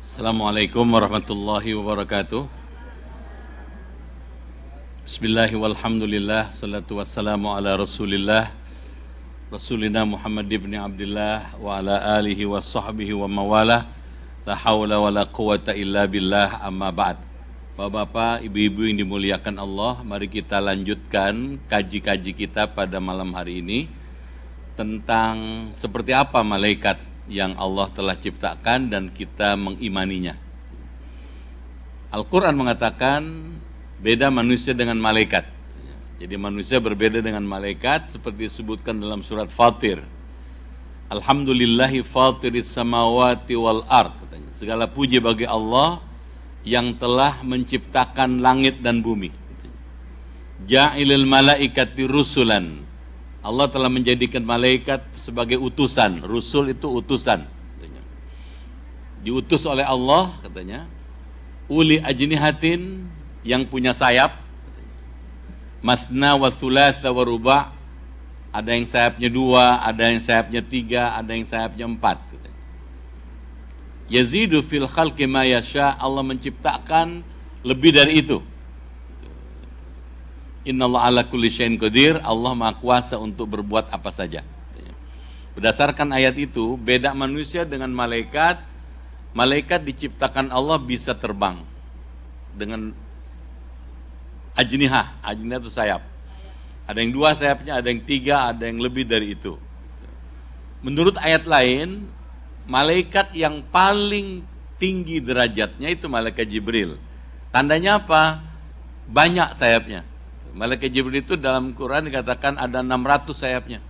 Assalamualaikum warahmatullahi wabarakatuh. Bismillahi walhamdulillah, salatu wassalamu ala rasulillah, rasulina Muhammad ibn Abdullah wa ala alihi wa sahbihi wa mawalah. La hawla wa la quwata illa billah, amma ba'd. Bapak-bapak, ibu-ibu yang dimuliakan Allah, mari kita lanjutkan kaji-kaji kita pada malam hari ini tentang seperti apa malaikat yang Allah telah ciptakan dan kita mengimaninya. Al-Quran mengatakan beda manusia dengan malaikat. Jadi manusia berbeda dengan malaikat seperti disebutkan dalam surat Fatir. Alhamdulillahi fatiris samawati wal ard, katanya. Segala puji bagi Allah yang telah menciptakan langit dan bumi. Ja'ilil malaikati rusulan. Allah telah menjadikan malaikat sebagai utusan. Rusul itu utusan, katanya. Diutus oleh Allah, katanya. Uli ajnihatin, yang punya sayap, katanya. Mathna wa thulatha wa ruba'. Ada yang sayapnya 2, ada yang sayapnya 3, ada yang sayapnya 4, katanya. Yazidu fil khalqi ma yasha. Allah menciptakan lebih dari itu. Innallaha ala kulli syai'in qadir. Allah Maha Kuasa untuk berbuat apa saja. Berdasarkan ayat itu, beda manusia dengan malaikat. Malaikat diciptakan Allah bisa terbang dengan ajnihah. Ajnihah itu sayap. Ada yang 2 sayapnya, ada yang 3, ada yang lebih dari itu. Menurut ayat lain, malaikat yang paling tinggi derajatnya itu malaikat Jibril. Tandanya apa? Banyak sayapnya. Malaikat Jibril itu dalam Quran dikatakan ada 600 sayapnya.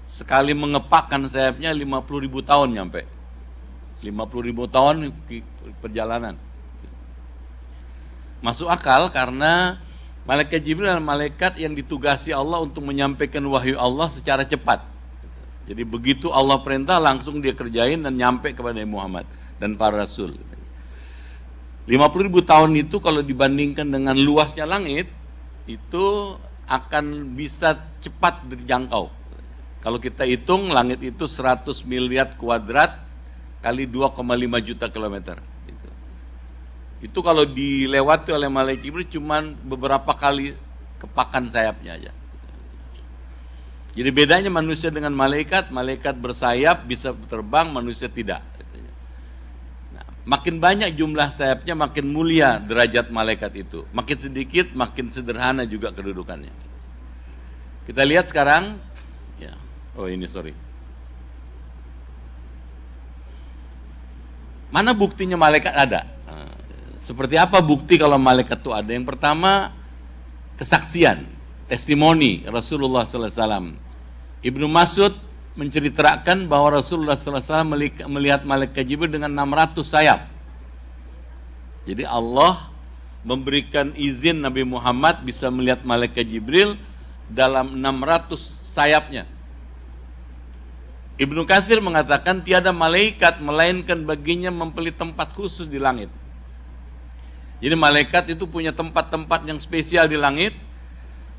Sekali mengepakkan sayapnya 50.000 tahun nyampe. 50.000 tahun perjalanan. Masuk akal karena malaikat Jibril adalah malaikat yang ditugasi Allah untuk menyampaikan wahyu Allah secara cepat. Jadi begitu Allah perintah langsung dia kerjain dan nyampe kepada Muhammad dan para rasul. 50.000 tahun itu kalau dibandingkan dengan luasnya langit, itu akan bisa cepat dijangkau. Kalau kita hitung langit itu 100 miliar kuadrat kali 2,5 juta kilometer. Itu kalau dilewati oleh malaikat Jibril cuman beberapa kali kepakan sayapnya aja. Jadi bedanya manusia dengan malaikat, malaikat bersayap bisa terbang, manusia tidak. Makin banyak jumlah sayapnya, makin mulia derajat malaikat itu. Makin sedikit, makin sederhana juga kedudukannya. Kita lihat sekarang. Ya. Oh ini sorry. Mana buktinya malaikat ada? Seperti apa bukti kalau malaikat itu ada? Yang pertama, kesaksian, testimoni Rasulullah SAW. Ibnu Mas'ud menceritakan bahwa Rasulullah SAW melihat malaikat Jibril dengan 600 sayap. Jadi Allah memberikan izin Nabi Muhammad bisa melihat malaikat Jibril dalam 600 sayapnya. Ibnu Katsir mengatakan tiada malaikat melainkan baginya membeli tempat khusus di langit. Jadi malaikat itu punya tempat-tempat yang spesial di langit,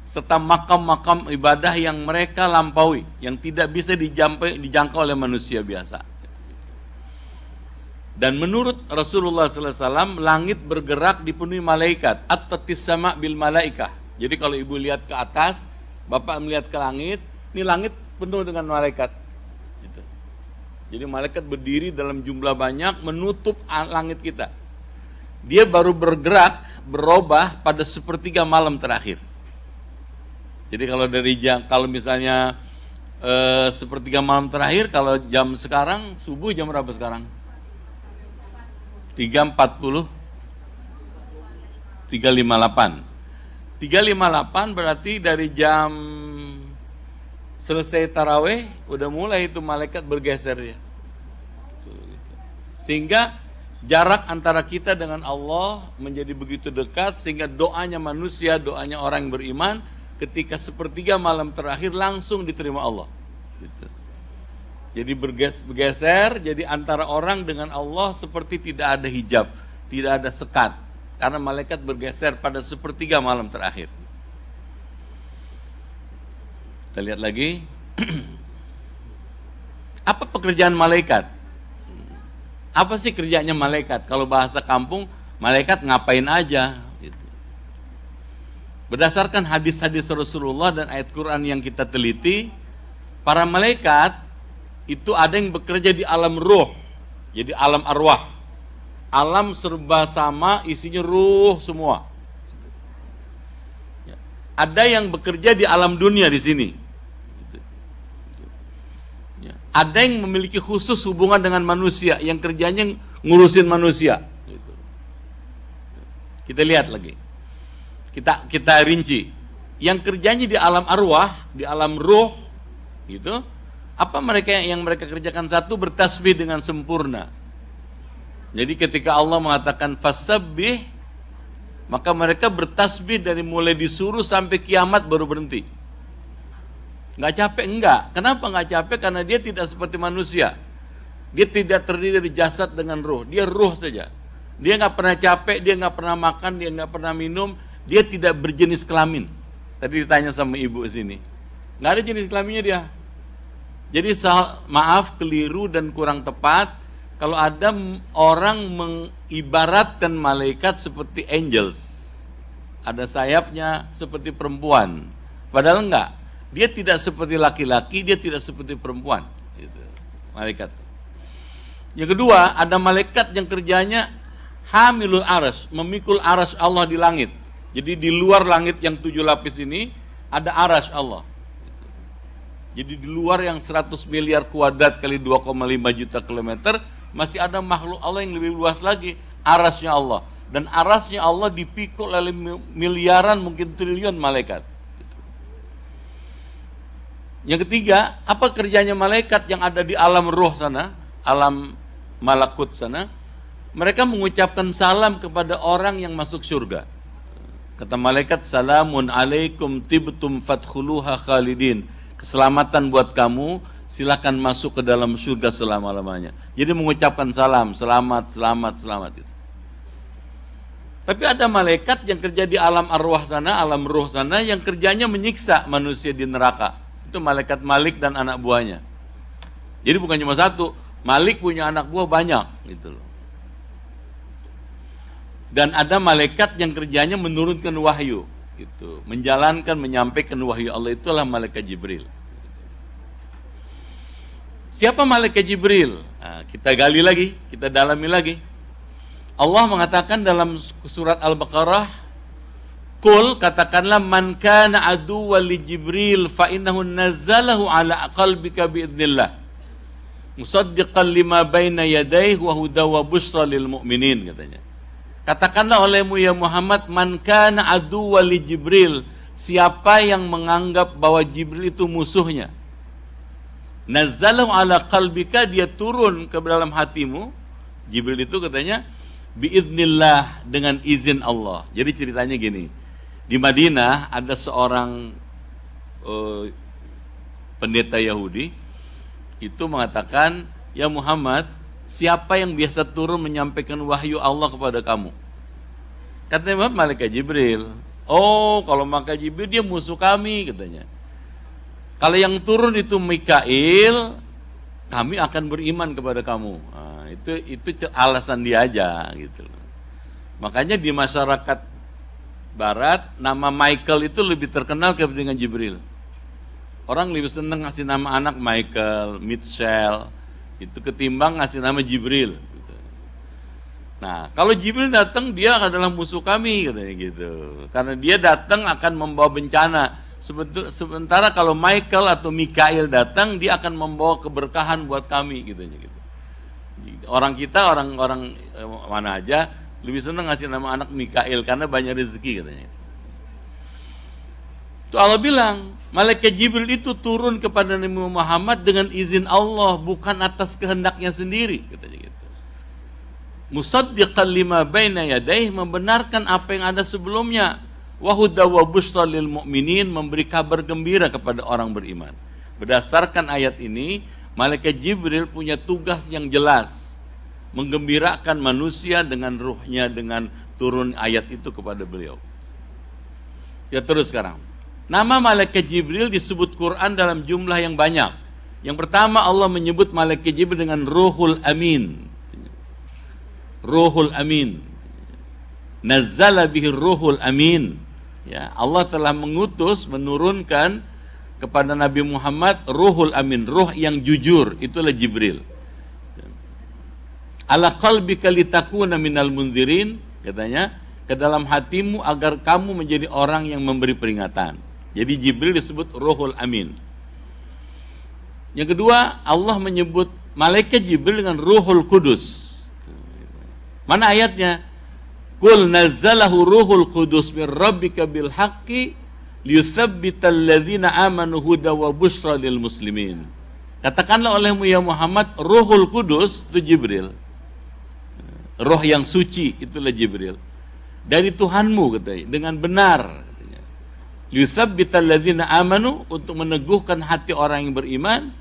serta makam-makam ibadah yang mereka lampaui, yang tidak bisa dijangkau oleh manusia biasa. Dan menurut Rasulullah SAW, langit bergerak dipenuhi malaikat. At-tatis sama bil malaikah. Jadi kalau ibu lihat ke atas, bapak melihat ke langit, ini langit penuh dengan malaikat. Gitu. Jadi malaikat berdiri dalam jumlah banyak menutup langit kita. Dia baru bergerak, berubah pada sepertiga malam terakhir. Jadi kalau misalnya sepertiga malam terakhir, kalau jam sekarang, subuh jam berapa sekarang? 3.40, 3.58. 3.58 berarti dari jam selesai taraweh, udah mulai itu malaikat bergeser ya. Sehingga jarak antara kita dengan Allah menjadi begitu dekat, sehingga doanya manusia, doanya orang yang beriman, ketika sepertiga malam terakhir langsung diterima Allah. Gitu. Jadi bergeser, jadi antara orang dengan Allah seperti tidak ada hijab, tidak ada sekat, karena malaikat bergeser pada sepertiga malam terakhir. Kita lihat lagi. Apa pekerjaan malaikat? Apa sih kerjanya malaikat? Kalau bahasa kampung, malaikat ngapain aja? Gitu. Berdasarkan hadis-hadis Rasulullah dan ayat Quran yang kita teliti, para malaikat itu ada yang bekerja di alam ruh, jadi alam arwah. Alam serba sama, isinya ruh semua. Ada yang bekerja di alam dunia di sini. Ada yang memiliki khusus hubungan dengan manusia, yang kerjanya ngurusin manusia. Kita lihat lagi. Kita rinci. Yang kerjanya di alam arwah, di alam ruh, gitu. Apa yang mereka kerjakan? Satu, bertasbih dengan sempurna. Jadi ketika Allah mengatakan fasabbih, maka mereka bertasbih dari mulai disuruh sampai kiamat baru berhenti. Nggak capek? Enggak. Kenapa nggak capek? Karena dia tidak seperti manusia. Dia tidak terdiri dari jasad dengan ruh. Dia ruh saja. Dia nggak pernah capek, dia nggak pernah makan, dia nggak pernah minum, dia tidak berjenis kelamin. Tadi ditanya sama ibu sini, nggak ada jenis kelaminnya dia. Jadi maaf, keliru dan kurang tepat kalau ada orang mengibaratkan malaikat seperti angels. Ada sayapnya seperti perempuan. Padahal enggak. Dia tidak seperti laki-laki, dia tidak seperti perempuan. Gitu. Malaikat. Yang kedua, ada malaikat yang kerjanya hamilul aras, memikul aras Allah di langit. Jadi di luar langit yang 7 lapis ini ada aras Allah. Jadi di luar yang 100 miliar kuadrat kali 2,5 juta kilometer, masih ada makhluk Allah yang lebih luas lagi, arasnya Allah. Dan arasnya Allah dipikul oleh miliaran, mungkin triliun malaikat. Yang ketiga, apa kerjanya malaikat yang ada di alam ruh sana, alam malakut sana? Mereka mengucapkan salam kepada orang yang masuk surga. Kata malaikat, salamun alaikum tibtum fadkhuluha khalidin. Keselamatan buat kamu, silakan masuk ke dalam surga selama-lamanya. Jadi mengucapkan salam, selamat, selamat, selamat gitu. Tapi ada malaikat yang kerja di alam arwah sana, alam ruh sana, yang kerjanya menyiksa manusia di neraka. Itu malaikat Malik dan anak buahnya. Jadi bukan cuma satu, Malik punya anak buah banyak gitu loh. Dan ada malaikat yang kerjanya menurunkan wahyu gitu, menjalankan, menyampaikan wahyu Allah, itulah malaikat Jibril. Siapa malaikat Jibril? Nah, kita gali lagi, kita dalami lagi. Allah mengatakan dalam surat Al-Baqarah, Qul, katakanlah, man kana aduwwan li Jibril fa innahu nazzalahu ala qalbika biidznillah musaddiqan lima baina yadayhi wa hudaw wa busyra lil mu'minin, katanya. Katakanlah olehmu ya Muhammad, man kana aduwwan li Jibril, siapa yang menganggap bahwa Jibril itu musuhnya, nazzalahu ala qalbika, dia turun ke dalam hatimu. Jibril itu katanya biiznillah, dengan izin Allah. Jadi ceritanya gini, di Madinah ada seorang pendeta Yahudi itu mengatakan, ya Muhammad, siapa yang biasa turun menyampaikan wahyu Allah kepada kamu? Katanya malaikat Jibril. Oh, kalau malaikat Jibril dia musuh kami, katanya. Kalau yang turun itu Mikail, kami akan beriman kepada kamu. Nah, itu alasan dia aja gitu. Makanya di masyarakat Barat nama Michael itu lebih terkenal ketimbang Jibril. Orang lebih senang ngasih nama anak Michael, Mitchell, itu ketimbang ngasih nama Jibril. Nah, kalau Jibril datang, dia adalah musuh kami, katanya gitu. Karena dia datang akan membawa bencana. Sementara kalau Michael atau Mikail datang, dia akan membawa keberkahan buat kami, gitu. Orang kita, orang mana aja lebih senang ngasih nama anak Mikail karena banyak rezeki, katanya. Itu Allah bilang, malaikat Jibril itu turun kepada Nabi Muhammad dengan izin Allah, bukan atas kehendaknya sendiri, katanya gitu. Musaddiqan lima baina yadayhi, membenarkan apa yang ada sebelumnya. Wa hudaw wa busyra lil mu'minin, memberi kabar gembira kepada orang beriman. Berdasarkan ayat ini, malaikat Jibril punya tugas yang jelas, menggembirakan manusia dengan ruhnya, dengan turun ayat itu kepada beliau. Ya, terus sekarang. Nama malaikat Jibril disebut Quran dalam jumlah yang banyak. Yang pertama, Allah menyebut malaikat Jibril dengan Ruhul Amin. Ruhul Amin. Nazzala bihi Ruhul Amin. Ya, Allah telah mengutus, menurunkan kepada Nabi Muhammad Ruhul Amin, ruh yang jujur, itulah Jibril. Ala qalbika litakuna minal munzirin, katanya, ke dalam hatimu agar kamu menjadi orang yang memberi peringatan. Jadi Jibril disebut Ruhul Amin. Yang kedua, Allah menyebut malaikat Jibril dengan Ruhul Kudus. Mana ayatnya? Qul nazzalahu Ruhul Qudus min rabbika bil haqqi liyuthabbital ladzina amanu huda wa busyra lil muslimin. Katakanlah olehmu ya Muhammad, Ruhul Kudus itu Jibril. Roh yang suci itulah Jibril. Dari Tuhanmu katanya, dengan benar katanya. Liyuthabbital ladzina amanu, untuk meneguhkan hati orang yang beriman,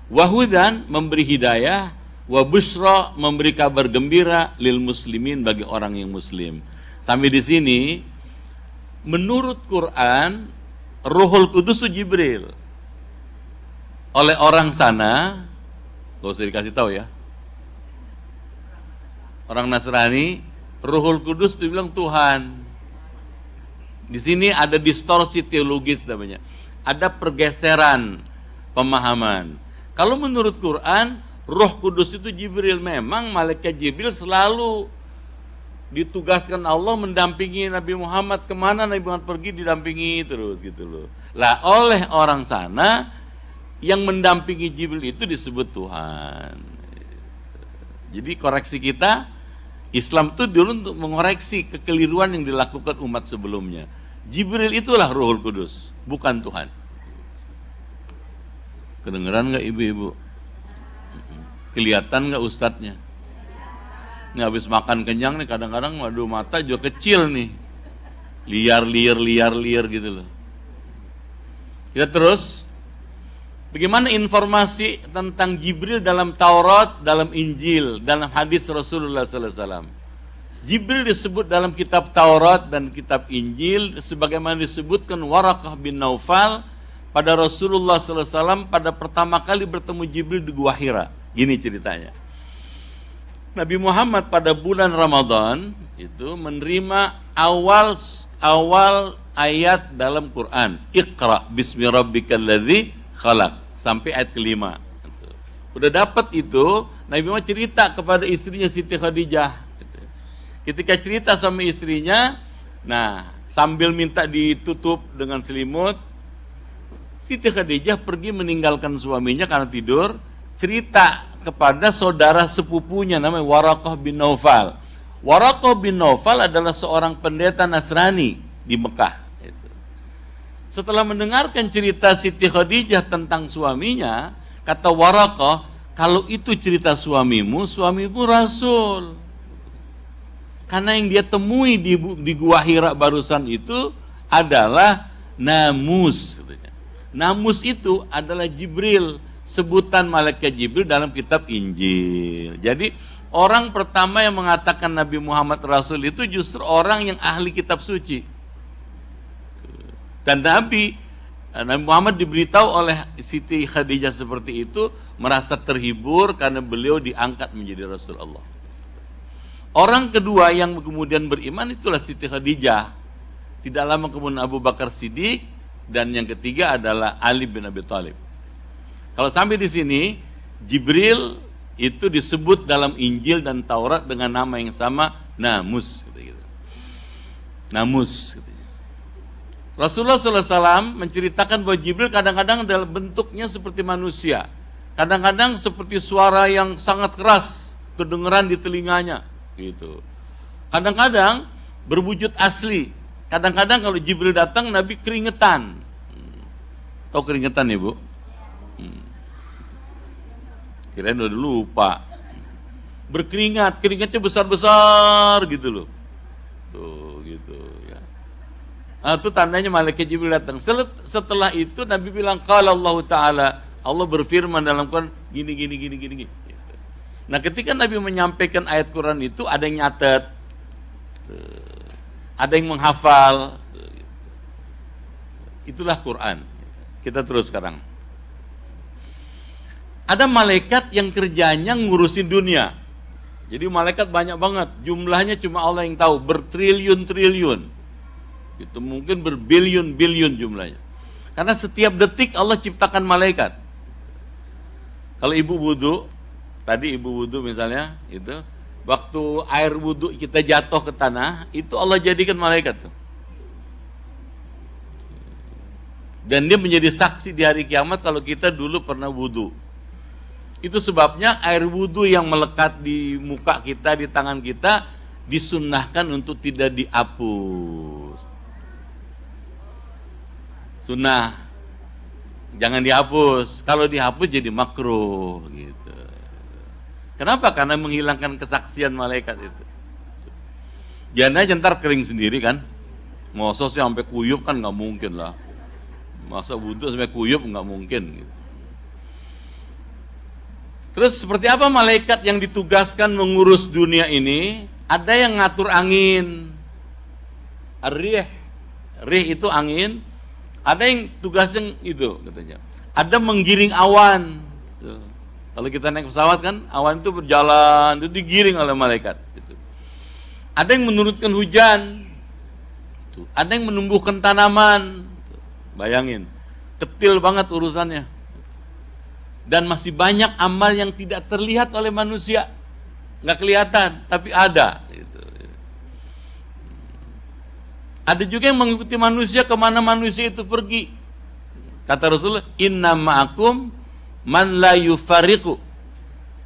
wa hudan, memberi hidayah, wa busyra, memberi kabar gembira, lil muslimin, bagi orang yang muslim. Sampai di sini menurut Quran Ruhul Kudus itu Jibril. Oleh orang sana, gak usah dikasih tahu ya, orang Nasrani, Ruhul Kudus itu bilang Tuhan. Di sini ada distorsi teologis namanya, ada pergeseran pemahaman. Kalau menurut Quran, Roh Kudus itu Jibril. Memang malaikat Jibril selalu ditugaskan Allah mendampingi Nabi Muhammad, kemana Nabi Muhammad pergi didampingi terus gitu loh. Lah oleh orang sana yang mendampingi Jibril itu disebut Tuhan. Jadi koreksi kita, Islam itu dulu untuk mengoreksi kekeliruan yang dilakukan umat sebelumnya. Jibril itulah Ruhul Kudus, bukan Tuhan. Kedengeran nggak ibu-ibu? Kelihatan nggak ustadznya? Nggak habis makan kenyang nih, kadang-kadang waduh mata juga kecil nih, liar gitu loh. Kita terus, bagaimana informasi tentang Jibril dalam Taurat, dalam Injil, dalam hadis Rasulullah SAW. Jibril disebut dalam kitab Taurat dan kitab Injil sebagaimana disebutkan Waraqah bin Naufal pada Rasulullah SAW pada pertama kali bertemu Jibril di Gua Hira. Gini ceritanya. Nabi Muhammad pada bulan Ramadan itu menerima awal ayat dalam Quran. Iqra bismi rabbikal ladzi khalaq sampai ayat kelima. Udah dapat itu, Nabi Muhammad cerita kepada istrinya Siti Khadijah. Ketika cerita sama istrinya, nah sambil minta ditutup dengan selimut, Siti Khadijah pergi meninggalkan suaminya karena tidur, cerita kepada saudara sepupunya namanya Waraqah bin Naufal. Waraqah bin Naufal adalah seorang pendeta Nasrani di Mekah. Setelah mendengarkan cerita Siti Khadijah tentang suaminya, kata Waraqah, kalau itu cerita suamimu rasul. Karena yang dia temui di Gua Hira barusan itu adalah namus. Namus itu adalah Jibril, sebutan malaikat Jibril dalam kitab Injil. Jadi orang pertama yang mengatakan Nabi Muhammad Rasul itu justru orang yang ahli kitab suci. Dan Nabi Muhammad diberitahu oleh Siti Khadijah seperti itu, merasa terhibur karena beliau diangkat menjadi Rasul Allah. Orang kedua yang kemudian beriman itulah Siti Khadijah. Tidak lama kemudian Abu Bakar Siddiq, dan yang ketiga adalah Ali bin Abi Thalib. Kalau sampai di sini, Jibril itu disebut dalam Injil dan Taurat dengan nama yang sama, Namus. Namus. Rasulullah SAW menceritakan bahwa Jibril kadang-kadang dalam bentuknya seperti manusia, kadang-kadang seperti suara yang sangat keras kedengeran di telinganya, gitu. Kadang-kadang berwujud asli. Kadang-kadang kalau Jibril datang, Nabi keringetan. Tahu keringetan ya Bu? Kirain udah lupa. Berkeringat, keringatnya besar-besar gitu loh. Tuh gitu ya. Nah, itu tandanya malaikat Jibril datang. Setelah itu Nabi bilang, qala Allah Ta'ala, Allah berfirman dalam Quran gini. Gitu. Nah, ketika Nabi menyampaikan ayat Quran itu, ada yang nyatet, ada yang menghafal. Itulah Quran. Kita terus sekarang. Ada malaikat yang kerjanya ngurusin dunia. Jadi malaikat banyak banget, jumlahnya cuma Allah yang tahu, bertriliun-triliun. Itu mungkin berbiliun-biliun jumlahnya. Karena setiap detik Allah ciptakan malaikat. Kalau ibu wudu, tadi ibu wudu misalnya, itu waktu air wudu kita jatuh ke tanah, itu Allah jadikan malaikat tuh. Dan dia menjadi saksi di hari kiamat kalau kita dulu pernah wudu. Itu sebabnya air wudu yang melekat di muka kita, di tangan kita, disunnahkan untuk tidak dihapus. Sunnah, jangan dihapus. Kalau dihapus jadi makruh gitu. Kenapa? Karena menghilangkan kesaksian malaikat itu. Jangan aja ntar kering sendiri kan. Masa sih sampai kuyup kan nggak mungkin lah. Masa wudu sampai kuyup nggak mungkin gitu. Terus seperti apa malaikat yang ditugaskan mengurus dunia ini? Ada yang ngatur angin, ar-rih itu angin. Ada yang tugasnya itu katanya. Ada menggiring awan. Tuh. Kalau kita naik pesawat kan, awan itu berjalan, itu digiring oleh malaikat. Gitu. Ada yang menurunkan hujan. Tuh. Ada yang menumbuhkan tanaman. Tuh. Bayangin, kecil banget urusannya. Dan masih banyak amal yang tidak terlihat oleh manusia, nggak kelihatan, tapi ada. Gitu. Ada juga yang mengikuti manusia kemana manusia itu pergi. Kata Rasulullah, Inna ma'akum man la yufariqu.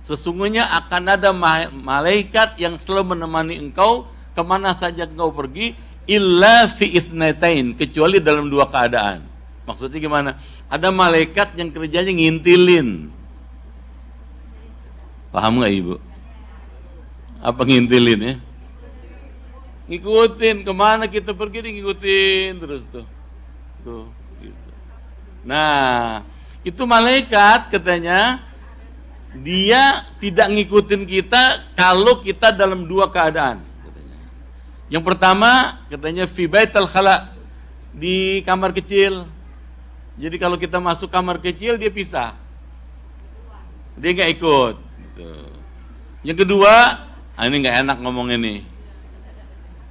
Sesungguhnya akan ada malaikat yang selalu menemani engkau kemana saja engkau pergi, illa fi itsnatain, kecuali dalam dua keadaan. Maksudnya gimana? Ada malaikat yang kerjanya ngintilin. Paham nggak ibu? Apa ngintilin ya? Ngikutin kemana kita pergi, ngikutin terus tuh, gitu. Nah, itu malaikat katanya dia tidak ngikutin kita kalau kita dalam dua keadaan. Katanya. Yang pertama katanya fi baital khala, di kamar kecil. Jadi kalau kita masuk kamar kecil dia pisah, dia nggak ikut. Gitu. Yang kedua, ini nggak enak ngomong ini.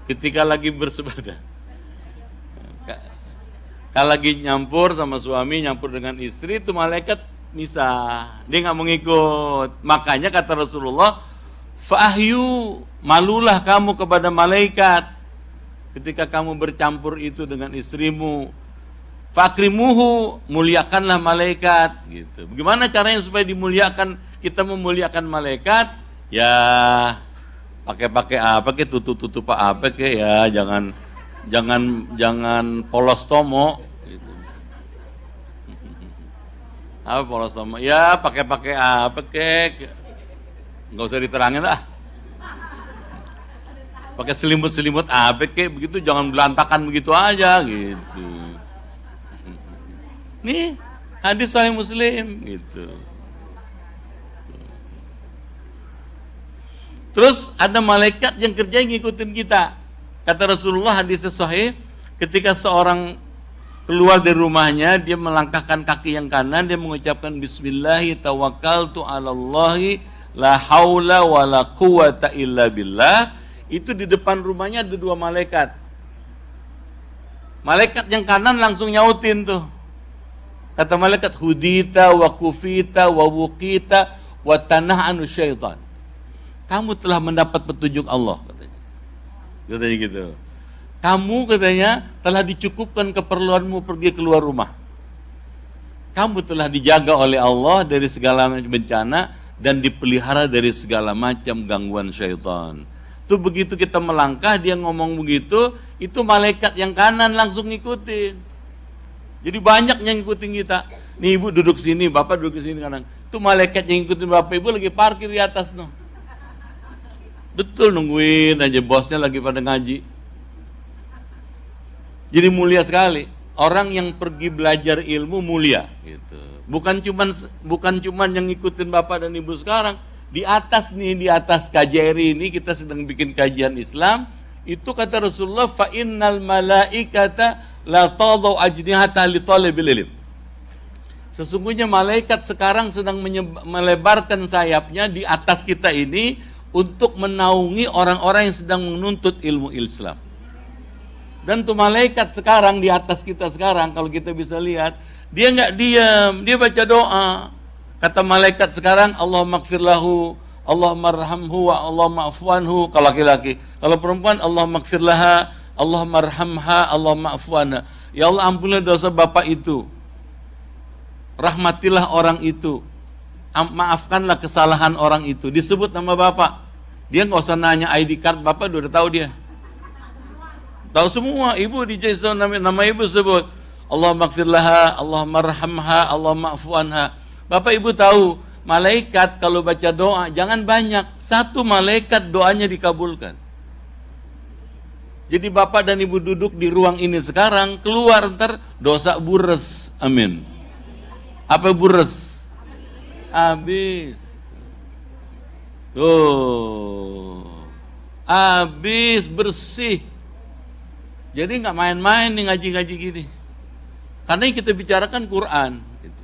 Ketika lagi bersebada, kalau lagi nyampur sama suami, nyampur dengan istri, itu malaikat misah, dia nggak mau ngikut. Makanya kata Rasulullah, fa'ahyu, malulah kamu kepada malaikat ketika kamu bercampur itu dengan istrimu. Fakrimuhu, muliakanlah malaikat gitu. Bagaimana caranya supaya dimuliakan? Kita memuliakan malaikat ya pakai apa ke, tutup apa ke, ya jangan polos tomo gitu. Apa polos tomo? Ya pakai apa ke, nggak usah diterangin lah. Pakai selimut apa ke, begitu, jangan belantakan begitu aja gitu. Nih hadis Sahih Muslim gitu. Terus ada malaikat yang kerjanya ngikutin kita. Kata Rasulullah hadis Sahih, ketika seorang keluar dari rumahnya, dia melangkahkan kaki yang kanan, dia mengucapkan Bismillahi tawakkaltu 'alallahi la haula wala quwata illa billah. Itu di depan rumahnya ada dua malaikat. Malaikat yang kanan langsung nyautin tuh. Kata malaikat, hudita wa kufita wa wuqita wa tanah anu syaitan. Kamu telah mendapat petunjuk Allah, katanya. Katanya gitu. Kamu katanya telah dicukupkan keperluanmu pergi keluar rumah. Kamu telah dijaga oleh Allah dari segala macam bencana dan dipelihara dari segala macam gangguan syaitan. Tuh begitu kita melangkah, dia ngomong begitu, itu malaikat yang kanan langsung ngikutin. Jadi banyak yang ngikutin kita. Nih ibu duduk sini, bapak duduk sini kanan. Itu malaikat yang ngikutin bapak ibu lagi parkir di atas no. Betul, nungguin aja bosnya lagi pada ngaji. Jadi mulia sekali. Orang yang pergi belajar ilmu mulia gitu. Bukan cuman yang ngikutin bapak dan ibu sekarang. Di atas nih, di atas KJRI ini kita sedang bikin kajian Islam. Itu kata Rasulullah, fa innal malaikata la tadau ajnihata li talibil ilm. Sesungguhnya malaikat sekarang sedang melebarkan sayapnya di atas kita ini untuk menaungi orang-orang yang sedang menuntut ilmu Islam. Dan tuh malaikat sekarang di atas kita sekarang, kalau kita bisa lihat, dia nggak diam, dia baca doa. Kata malaikat sekarang, Allahumma gfir lahu, Allahumma arhamhu wa Allahumma afu anhu. Kalau laki-laki, kalau perempuan, Allahumma gfir laha, Allahumma arhamha, Allahumma afu anha. Ya Allah, ampunilah dosa bapak itu, rahmatilah orang itu, maafkanlah kesalahan orang itu. Disebut nama bapak, dia nggak usah nanya ID card bapak, udah tahu dia. Tahu semua. Ibu di Jason nama ibu sebut Allahumma gfir laha, Allahumma arhamha, Allahumma afu anha. Bapak ibu tahu, malaikat kalau baca doa jangan banyak, satu malaikat doanya dikabulkan. Jadi bapak dan ibu duduk di ruang ini sekarang, keluar ntar dosa bures. Amin. Apa bures? Habis. Tuh. Habis, bersih. Jadi nggak main-main nih ngaji-ngaji gini. Karena yang kita bicarakan Quran. Gitu.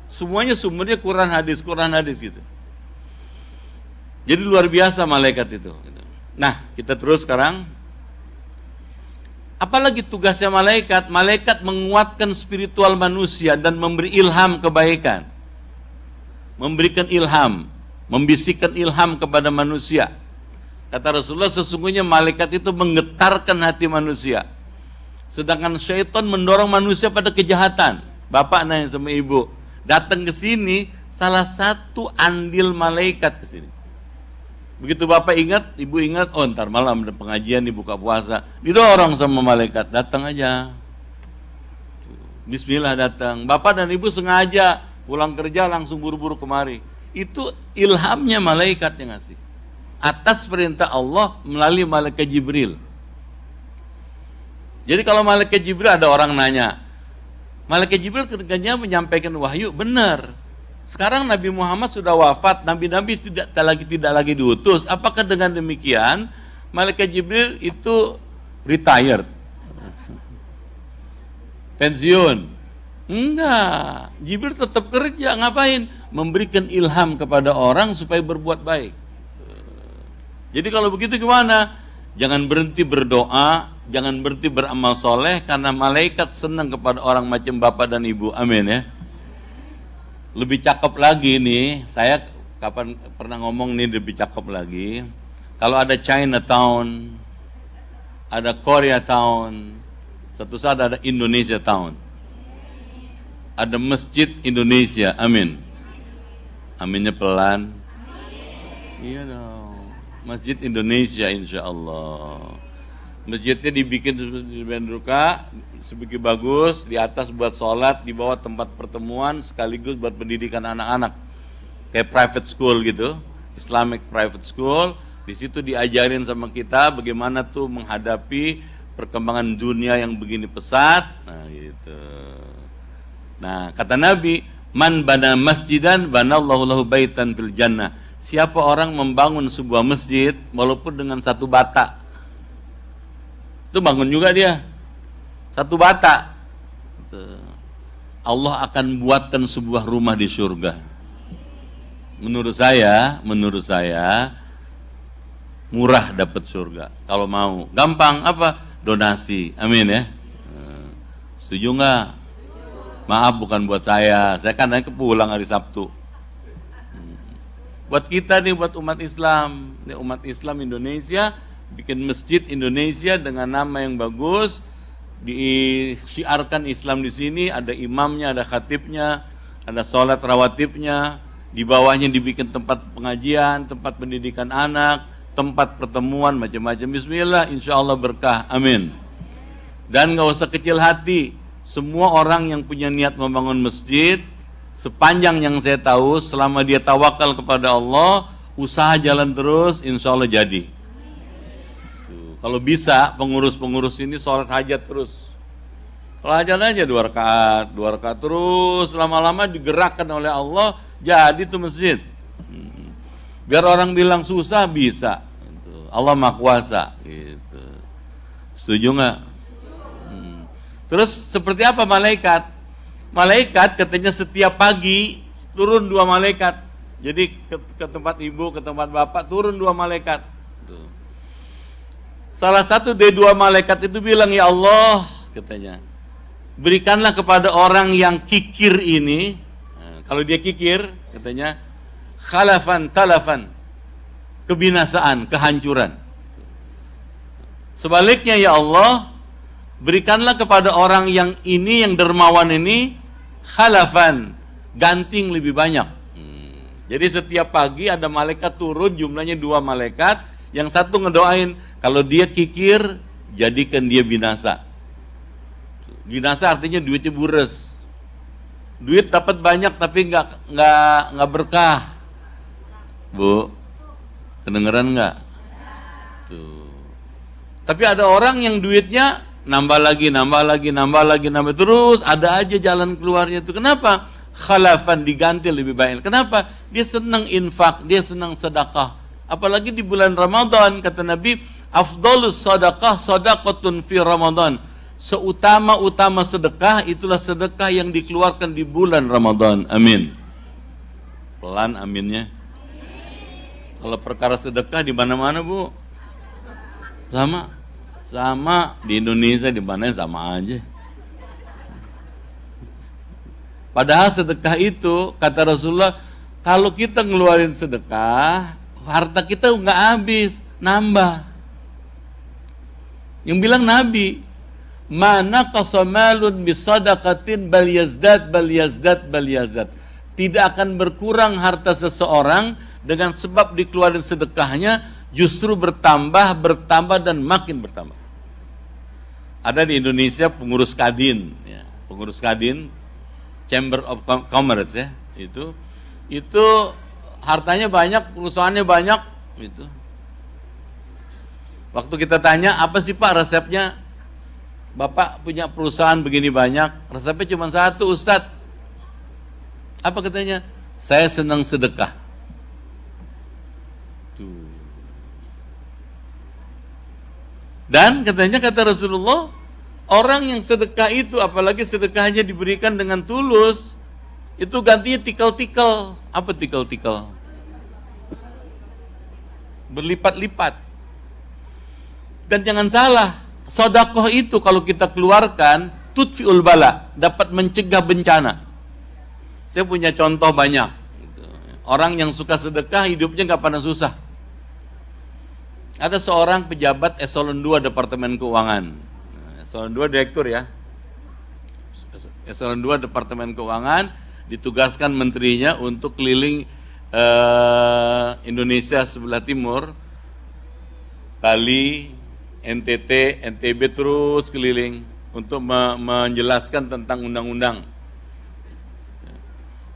Semuanya sumbernya Quran hadis gitu. Jadi luar biasa malaikat itu. Gitu. Nah, kita terus sekarang. Apalagi tugasnya malaikat? Malaikat menguatkan spiritual manusia dan memberi ilham kebaikan. Memberikan ilham, membisikkan ilham kepada manusia. Kata Rasulullah, sesungguhnya malaikat itu menggetarkan hati manusia. Sedangkan syaitan mendorong manusia pada kejahatan. Bapak nanya sama ibu, datang ke sini, salah satu andil malaikat ke sini. Begitu bapak ingat, ibu ingat, oh ntar malam ada pengajian di buka puasa, didorong sama malaikat, datang aja. Bismillah datang. Bapak dan ibu sengaja pulang kerja langsung buru-buru kemari. Itu ilhamnya malaikat yang ngasih. Atas perintah Allah melalui malaikat Jibril. Jadi kalau malaikat Jibril, ada orang nanya, malaikat Jibril kerjanya menyampaikan wahyu, benar. Sekarang Nabi Muhammad sudah wafat, nabi-nabi tidak lagi diutus. Apakah dengan demikian malaikat Jibril itu retired? Pensiun? Enggak. Jibril tetap kerja, ngapain? Memberikan ilham kepada orang supaya berbuat baik. Jadi kalau begitu gimana? Jangan berhenti berdoa, jangan berhenti beramal soleh, karena malaikat senang kepada orang macam bapak dan ibu. Amin ya. Lebih cakep lagi nih, saya kapan pernah ngomong nih lebih cakep lagi. Kalau ada Chinatown, ada Koreatown, satu saat ada Indonesia Town. Ada Masjid Indonesia, amin. Aminnya pelan. Iya dong. Masjid Indonesia insya Allah. Masjidnya dibikin di Benruka, sebegitu bagus, di atas buat sholat, di bawah tempat pertemuan, sekaligus buat pendidikan anak-anak. Kayak private school gitu, Islamic private school. Di situ diajarin sama kita bagaimana tuh menghadapi perkembangan dunia yang begini pesat. Nah gitu. Nah kata Nabi, man bana masjidan banallahu lahu baitan fil jannah. Siapa orang membangun sebuah masjid walaupun dengan satu bata, itu bangun juga dia satu bata, Allah akan buatkan sebuah rumah di surga. Menurut saya murah dapat surga. Kalau mau gampang apa? Donasi. Amin ya. Setuju nggak? Maaf bukan buat saya kan naik pulang hari Sabtu. Buat kita nih, buat umat Islam, nih umat Islam Indonesia, bikin masjid Indonesia dengan nama yang bagus, disiarkan Islam di sini, ada imamnya, ada khatibnya, ada sholat rawatibnya, di bawahnya dibikin tempat pengajian, tempat pendidikan anak, tempat pertemuan, macam-macam. Bismillah, insya Allah berkah, amin. Dan gak usah kecil hati, semua orang yang punya niat membangun masjid, sepanjang yang saya tahu, selama dia tawakal kepada Allah, usaha jalan terus, insya Allah jadi. Tuh. Kalau bisa, pengurus-pengurus ini sholat hajat terus. Kalau hajat aja 2 rakaat terus, lama-lama digerakkan oleh Allah, jadi tuh masjid. Biar orang bilang susah, bisa. Allah Maha Kuasa. Gitu. Setuju nggak? Terus seperti apa malaikat? Malaikat katanya setiap pagi turun 2 malaikat Jadi ke tempat ibu, ke tempat bapak, turun 2 malaikat. Tuh. Salah satu dari 2 malaikat itu bilang, ya Allah, katanya, berikanlah kepada orang yang kikir ini, kalau dia kikir, katanya, khalafan talafan, kebinasaan, kehancuran. Sebaliknya ya Allah, berikanlah kepada orang yang ini, yang dermawan ini, khalafan, ganting lebih banyak. Jadi setiap pagi ada malaikat turun, jumlahnya 2 malaikat, yang satu ngedoain, kalau dia kikir, jadikan dia binasa. Binasa artinya duitnya bures. Duit dapat banyak tapi nggak berkah. Bu, kedengeran nggak? Tuh. Tapi ada orang yang duitnya nambah lagi terus, ada aja jalan keluarnya itu. Kenapa? Khalafan, diganti lebih baik. Kenapa? Dia senang infak, dia senang sedekah. Apalagi di bulan Ramadan, kata Nabi, afdhalus sedekah sadaqatun fi Ramadan. Seutama-utama sedekah itulah sedekah yang dikeluarkan di bulan Ramadan. Amin. Pelan aminnya. Kalau perkara sedekah di mana-mana, Bu? Sama di Indonesia, di mana sama aja. Padahal sedekah itu, kata Rasulullah, kalau kita ngeluarin sedekah, harta kita nggak habis, nambah. Yang bilang Nabi, mana qasamalun bisadaqatin bal yazdad. Tidak akan berkurang harta seseorang dengan sebab dikeluarin sedekahnya, justru bertambah dan makin bertambah. Ada di Indonesia pengurus Kadin, ya, pengurus Kadin, Chamber of Commerce ya, itu hartanya banyak, perusahaannya banyak, gitu. Waktu kita tanya, apa sih Pak resepnya? Bapak punya perusahaan begini banyak, resepnya cuma satu, Ustadz. Apa katanya? Saya senang sedekah. Tuh. Dan katanya, kata Rasulullah, orang yang sedekah itu, apalagi sedekahnya diberikan dengan tulus, itu gantinya tikal-tikal. Apa tikal-tikal? Berlipat-lipat. Dan jangan salah, sedekah itu kalau kita keluarkan, tutfiul bala, dapat mencegah bencana. Saya punya contoh banyak. Orang yang suka sedekah, hidupnya nggak pernah susah. Ada seorang pejabat eselon 2 Departemen Keuangan. Eselon 2 direktur ya. Eselon 2 Departemen Keuangan, ditugaskan menterinya untuk keliling Indonesia sebelah timur, Bali, NTT, NTB, terus keliling untuk menjelaskan tentang undang-undang.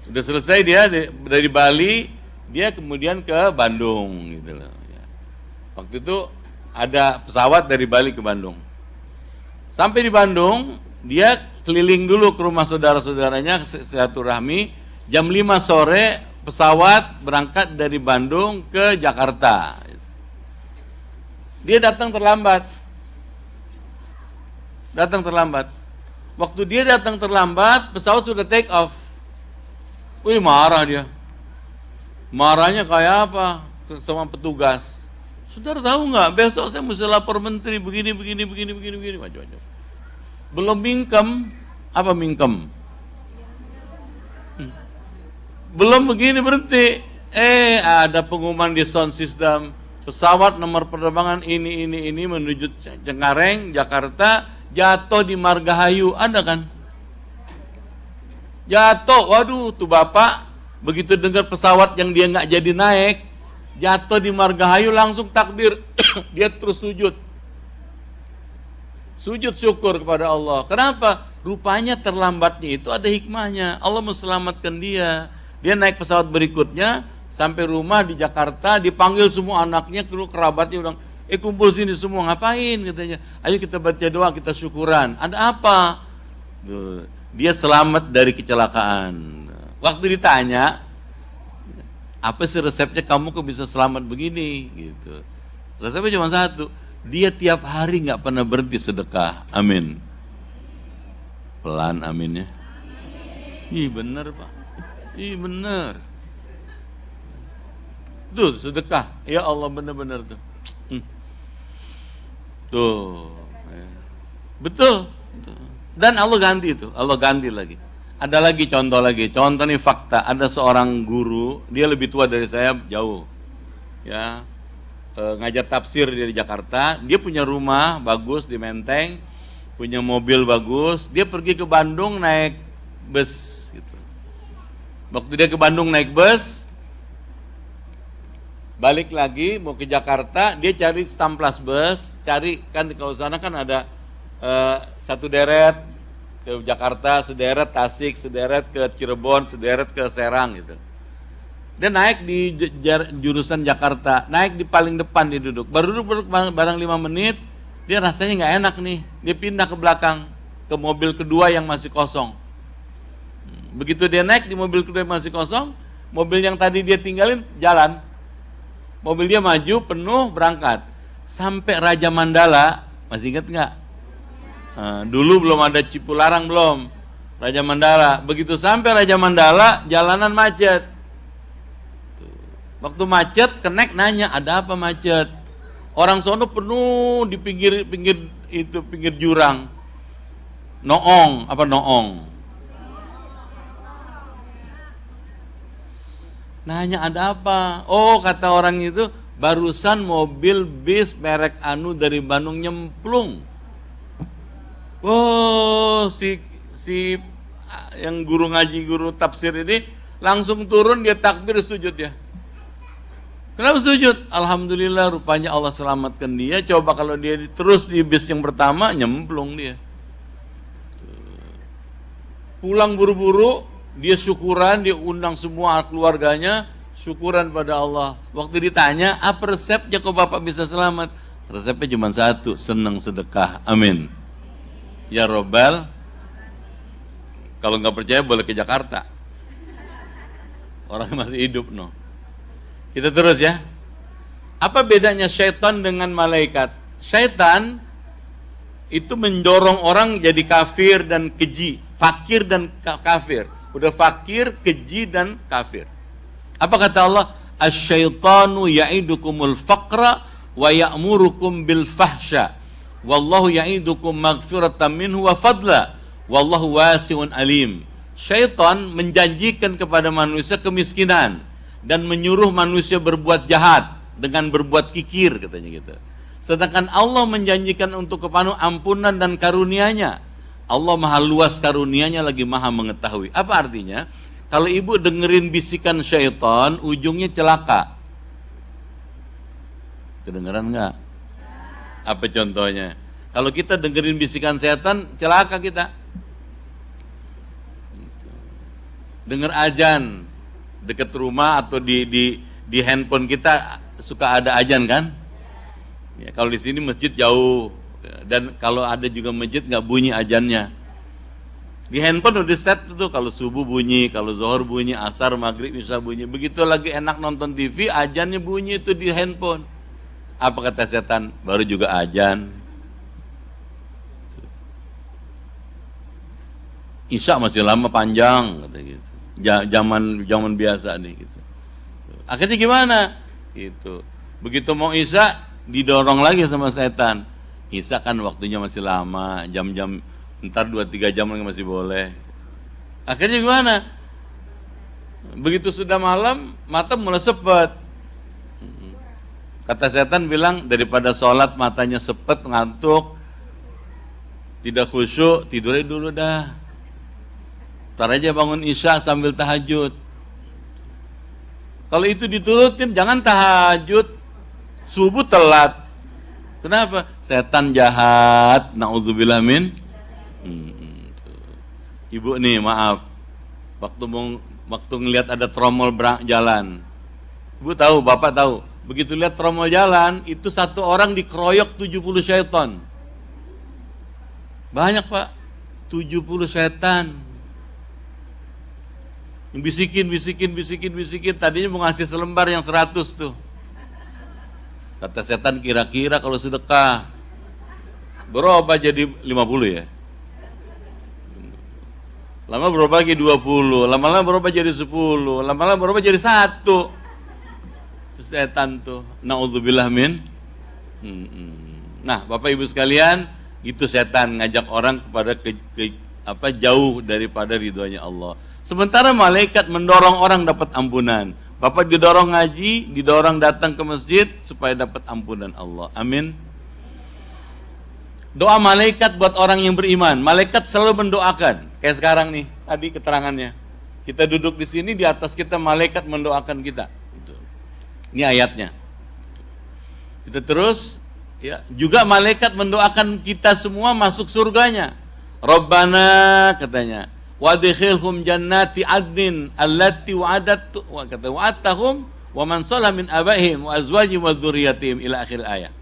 Udah selesai dia dari Bali, dia kemudian ke Bandung gitu loh. Waktu itu ada pesawat dari Bali ke Bandung. Sampai di Bandung, dia keliling dulu ke rumah saudara-saudaranya, silaturahmi. Jam 5 sore pesawat berangkat dari Bandung ke Jakarta. Dia datang terlambat. Waktu dia datang terlambat, pesawat sudah take off. Wih, marah dia. Marahnya kayak apa? Sama petugas. Saudara tahu nggak? Besok saya mesti lapor menteri begini, macam-macam. Belum mingkem, apa mingkem? Belum begini berhenti. Ada pengumuman di sound system. Pesawat nomor penerbangan ini menuju Cengkareng, Jakarta, jatuh di Margahayu. Ada kan? Jatuh, waduh, tuh bapak begitu dengar pesawat yang dia nggak jadi naik, jatuh di Margahayu, langsung takbir. Dia terus sujud syukur kepada Allah. Kenapa? Rupanya terlambatnya itu ada hikmahnya. Allah menyelamatkan dia. Dia naik pesawat berikutnya, sampai rumah di Jakarta, dipanggil semua anaknya, kerabatnya, bilang, kumpul sini semua, ngapain katanya? Ayo kita baca doa, kita syukuran. Ada apa? Tuh, dia selamat dari kecelakaan. Waktu ditanya, apa sih resepnya kamu kok bisa selamat begini? Gitu. Resepnya cuma satu, dia tiap hari nggak pernah berhenti sedekah. Amin. Pelan aminnya. Ih bener Pak. Ih bener. Tuh sedekah, ya Allah benar-benar tuh. Tuh, betul. Dan Allah ganti itu, Allah ganti lagi. Ada lagi contoh nih fakta. Ada seorang guru, dia lebih tua dari saya jauh, ya, ngajar tafsir di Jakarta. Dia punya rumah bagus di Menteng, punya mobil bagus. Dia pergi ke Bandung naik bus, gitu. Waktu dia ke Bandung naik bus, balik lagi mau ke Jakarta, dia cari stamplas bus, cari kan kalau sana kan ada satu deret ke Jakarta, sederet Tasik, sederet ke Cirebon, sederet ke Serang gitu. Dia naik di jurusan Jakarta, naik di paling depan dia duduk. Baru duduk barang 5 menit, dia rasanya nggak enak nih. Dia pindah ke belakang, ke mobil kedua yang masih kosong. Begitu dia naik di mobil kedua yang masih kosong, mobil yang tadi dia tinggalin jalan. Mobil dia maju, penuh, berangkat. Sampai Raja Mandala, masih ingat nggak? Dulu belum ada Cipularang belum, Raja Mandala. Begitu sampai Raja Mandala, jalanan macet. Waktu macet, kenek nanya, ada apa macet? Orang sono penuh di pinggir jurang. Noong, apa noong? Nanya ada apa? Oh, kata orang itu, barusan mobil bis merek anu dari Bandung nyemplung. Oh, si yang guru ngaji, guru tafsir ini langsung turun, dia takbir, sujud ya. Kenapa sujud? Alhamdulillah, rupanya Allah selamatkan dia. Coba kalau dia terus di bis yang pertama, nyemplung dia. Pulang buru-buru, dia syukuran, dia undang semua keluarganya, syukuran pada Allah. Waktu ditanya, apa resepnya kok Bapak bisa selamat? Resepnya cuma satu, senang sedekah. Amin. Ya Robbal, kalau nggak percaya boleh ke Jakarta. Orang masih hidup, no. Kita terus ya. Apa bedanya syaitan dengan malaikat? Syaitan itu mendorong orang jadi kafir dan keji, fakir dan kafir. Udah fakir, keji dan kafir. Apa kata Allah? Asyaitanu ya'idukumul faqra wa ya'murukum bil fahsya. Wallahu ya'idukum maghfiratan minhu wa fadla. Wallahu wasi'un alim. Syaitan menjanjikan kepada manusia kemiskinan dan menyuruh manusia berbuat jahat dengan berbuat kikir, katanya gitu. Sedangkan Allah menjanjikan untuk kepenuh ampunan dan karunia-Nya. Allah maha luas karunia-Nya, lagi maha mengetahui. Apa artinya? Kalau ibu dengerin bisikan syaitan, ujungnya celaka. Kedengeran nggak? Apa contohnya? Kalau kita dengerin bisikan setan, celaka kita. Dengar ajan dekat rumah atau di handphone kita suka ada ajan kan? Ya, kalau di sini masjid jauh, dan kalau ada juga masjid nggak bunyi ajannya. Di handphone udah set tuh, kalau subuh bunyi, kalau zuhur bunyi, asar, maghrib, isya bunyi. Begitu lagi enak nonton TV, ajannya bunyi itu di handphone. Apa kata setan? Baru juga ajan. Isya masih lama, panjang, kata gitu. Zaman biasa nih gitu. Akhirnya gimana? Gitu. Begitu mau isya, didorong lagi sama setan. Isya kan waktunya masih lama, jam-jam, ntar 2-3 jam lagi masih boleh. Akhirnya gimana? Begitu sudah malam, mata mulai sepet. Kata setan bilang, daripada sholat matanya sepet, ngantuk, tidak khusyuk, tidurnya dulu dah. Ntar aja bangun isya sambil tahajud. Kalau itu diturutin, jangan tahajud, subuh telat. Kenapa? Setan jahat, na'udzubillah min. Ibu nih, maaf, waktu ngelihat ada tromol jalan, ibu tahu, bapak tahu, begitu lihat tromol jalan, itu satu orang dikeroyok 70 syaitan. Banyak pak, 70 setan. Bisikin, tadinya mau ngasih selembar yang 100 tuh. Kata setan, kira-kira kalau sedekah berubah jadi 50 ya. Lama berubah jadi 20, lama-lama berubah jadi 10, lama-lama berubah jadi 1. setan tuh. Naudzubillah min. Nah, Bapak Ibu sekalian, itu setan ngajak orang kepada jauh daripada ridhonya Allah. Sementara malaikat mendorong orang dapat ampunan. Bapak didorong ngaji, didorong datang ke masjid supaya dapat ampunan Allah. Amin. Doa malaikat buat orang yang beriman. Malaikat selalu mendoakan. Kayak sekarang nih, tadi keterangannya. Kita duduk di sini, di atas kita malaikat mendoakan kita. Ini ayatnya. Kita terus, ya, juga malaikat mendoakan kita semua masuk surganya. Rabbana katanya, wadkhilhum jannati adnin allati wa'adtahum wa man salaha min abaihim wa azwajihim wa dzurriyyatihim ila akhir ayat.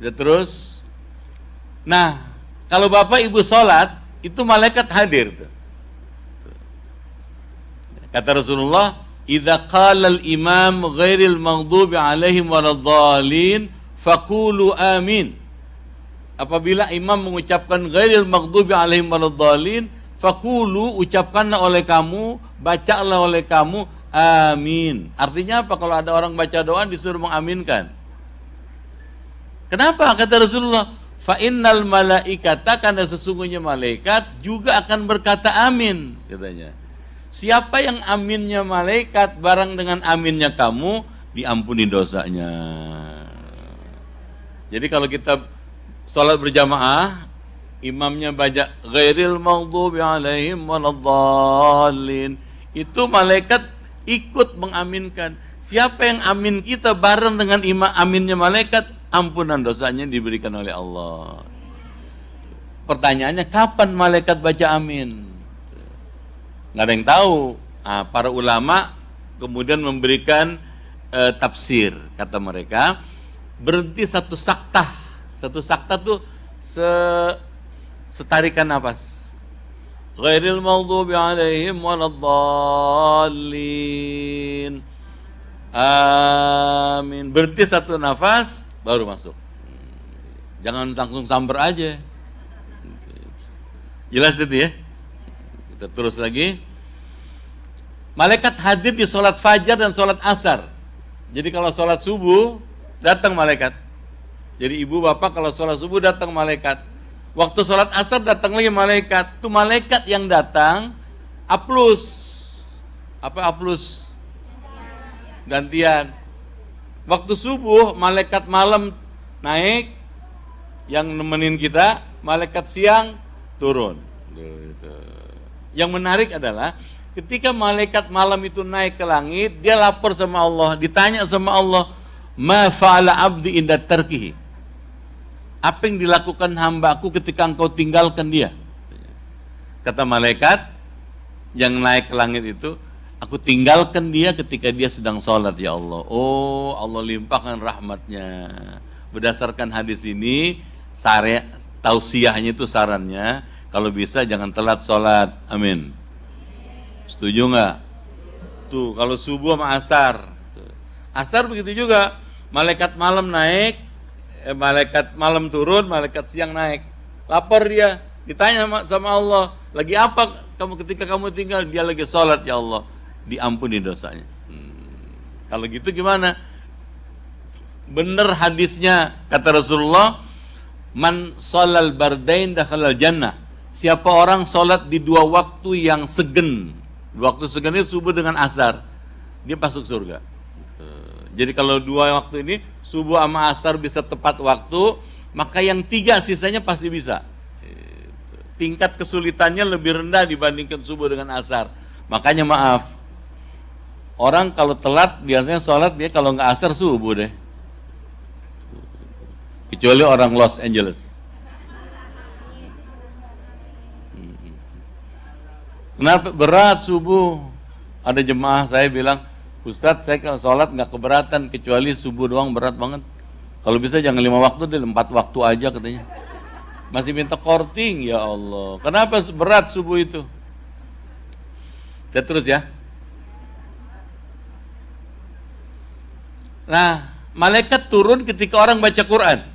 Kita terus. Nah, kalau Bapak Ibu sholat, itu malaikat hadir tuh. Kata Rasulullah, idza qala al-imam ghairil maghdubi alaihim waladhdallin faqulu amin. Apabila imam mengucapkan ghairil maghdubi alaihim waladhdallin, faqulu, ucapkanlah oleh kamu, bacalah oleh kamu amin. Artinya apa? Kalau ada orang baca doa disuruh mengaminkan. Kenapa? Kata Rasulullah, fa innal malaikata, karena sesungguhnya malaikat juga akan berkata amin, katanya. Siapa yang aminnya malaikat bareng dengan aminnya kamu, diampuni dosanya. Jadi kalau kita sholat berjamaah, imamnya baca ghairil maghdubi alaihim waladhdallin, itu malaikat ikut mengaminkan. Siapa yang amin kita bareng dengan aminnya malaikat, ampunan dosanya diberikan oleh Allah. Pertanyaannya, kapan malaikat baca amin? Nggak ada yang tahu. Nah, para ulama kemudian memberikan tafsir. Kata mereka, berhenti satu saktah. Satu saktah tuh setarikan nafas. Ghairil maghdubi alaihim waladhdallin. Amin. Berhenti satu nafas, baru masuk. Jangan langsung samber aja. Jelas itu ya? Kita terus lagi. Malaikat hadir di sholat fajar dan sholat asar. Jadi kalau sholat subuh, datang malaikat. Jadi ibu bapak kalau sholat subuh datang malaikat. Waktu sholat asar datang lagi malaikat. Itu malaikat yang datang, aplus. Apa aplus? Gantian. Waktu subuh malaikat malam naik yang nemenin kita, malaikat siang turun. Yang menarik adalah ketika malaikat malam itu naik ke langit, dia lapor sama Allah, ditanya sama Allah, ma fa'ala abdi inda tarkihi. Apa yang dilakukan hambaku ketika engkau tinggalkan dia? Kata malaikat yang naik ke langit itu, aku tinggalkan dia ketika dia sedang sholat ya Allah. Oh, Allah limpahkan rahmatnya. Berdasarkan hadis ini, tausiahnya itu sarannya, kalau bisa jangan telat sholat. Amin. Setuju nggak? Tuh, kalau subuh sama asar. Asar begitu juga. Malaikat malam naik, malaikat malam turun, malaikat siang naik. Lapor dia, ditanya sama Allah, lagi apa kamu ketika kamu tinggal? Dia lagi sholat ya Allah. Diampuni dosanya. Kalau gitu gimana? Bener hadisnya, kata Rasulullah, man sholal bardain dakhalal jannah. Siapa orang sholat di dua waktu yang segen, waktu segen itu subuh dengan asar, dia masuk surga. Jadi kalau dua waktu ini, subuh sama asar bisa tepat waktu, maka yang tiga sisanya pasti bisa. Tingkat kesulitannya lebih rendah dibandingkan subuh dengan asar. Makanya maaf, orang kalau telat biasanya sholat dia kalau nggak asar subuh deh. Kecuali orang Los Angeles. Kenapa berat subuh? Ada jemaah saya bilang, Ustadz saya kalau sholat nggak keberatan kecuali subuh doang berat banget. Kalau bisa jangan 5 waktu deh, 4 waktu aja katanya. Masih minta korting, ya Allah. Kenapa berat subuh itu? Kita terus ya. Nah, malaikat turun ketika orang baca Quran.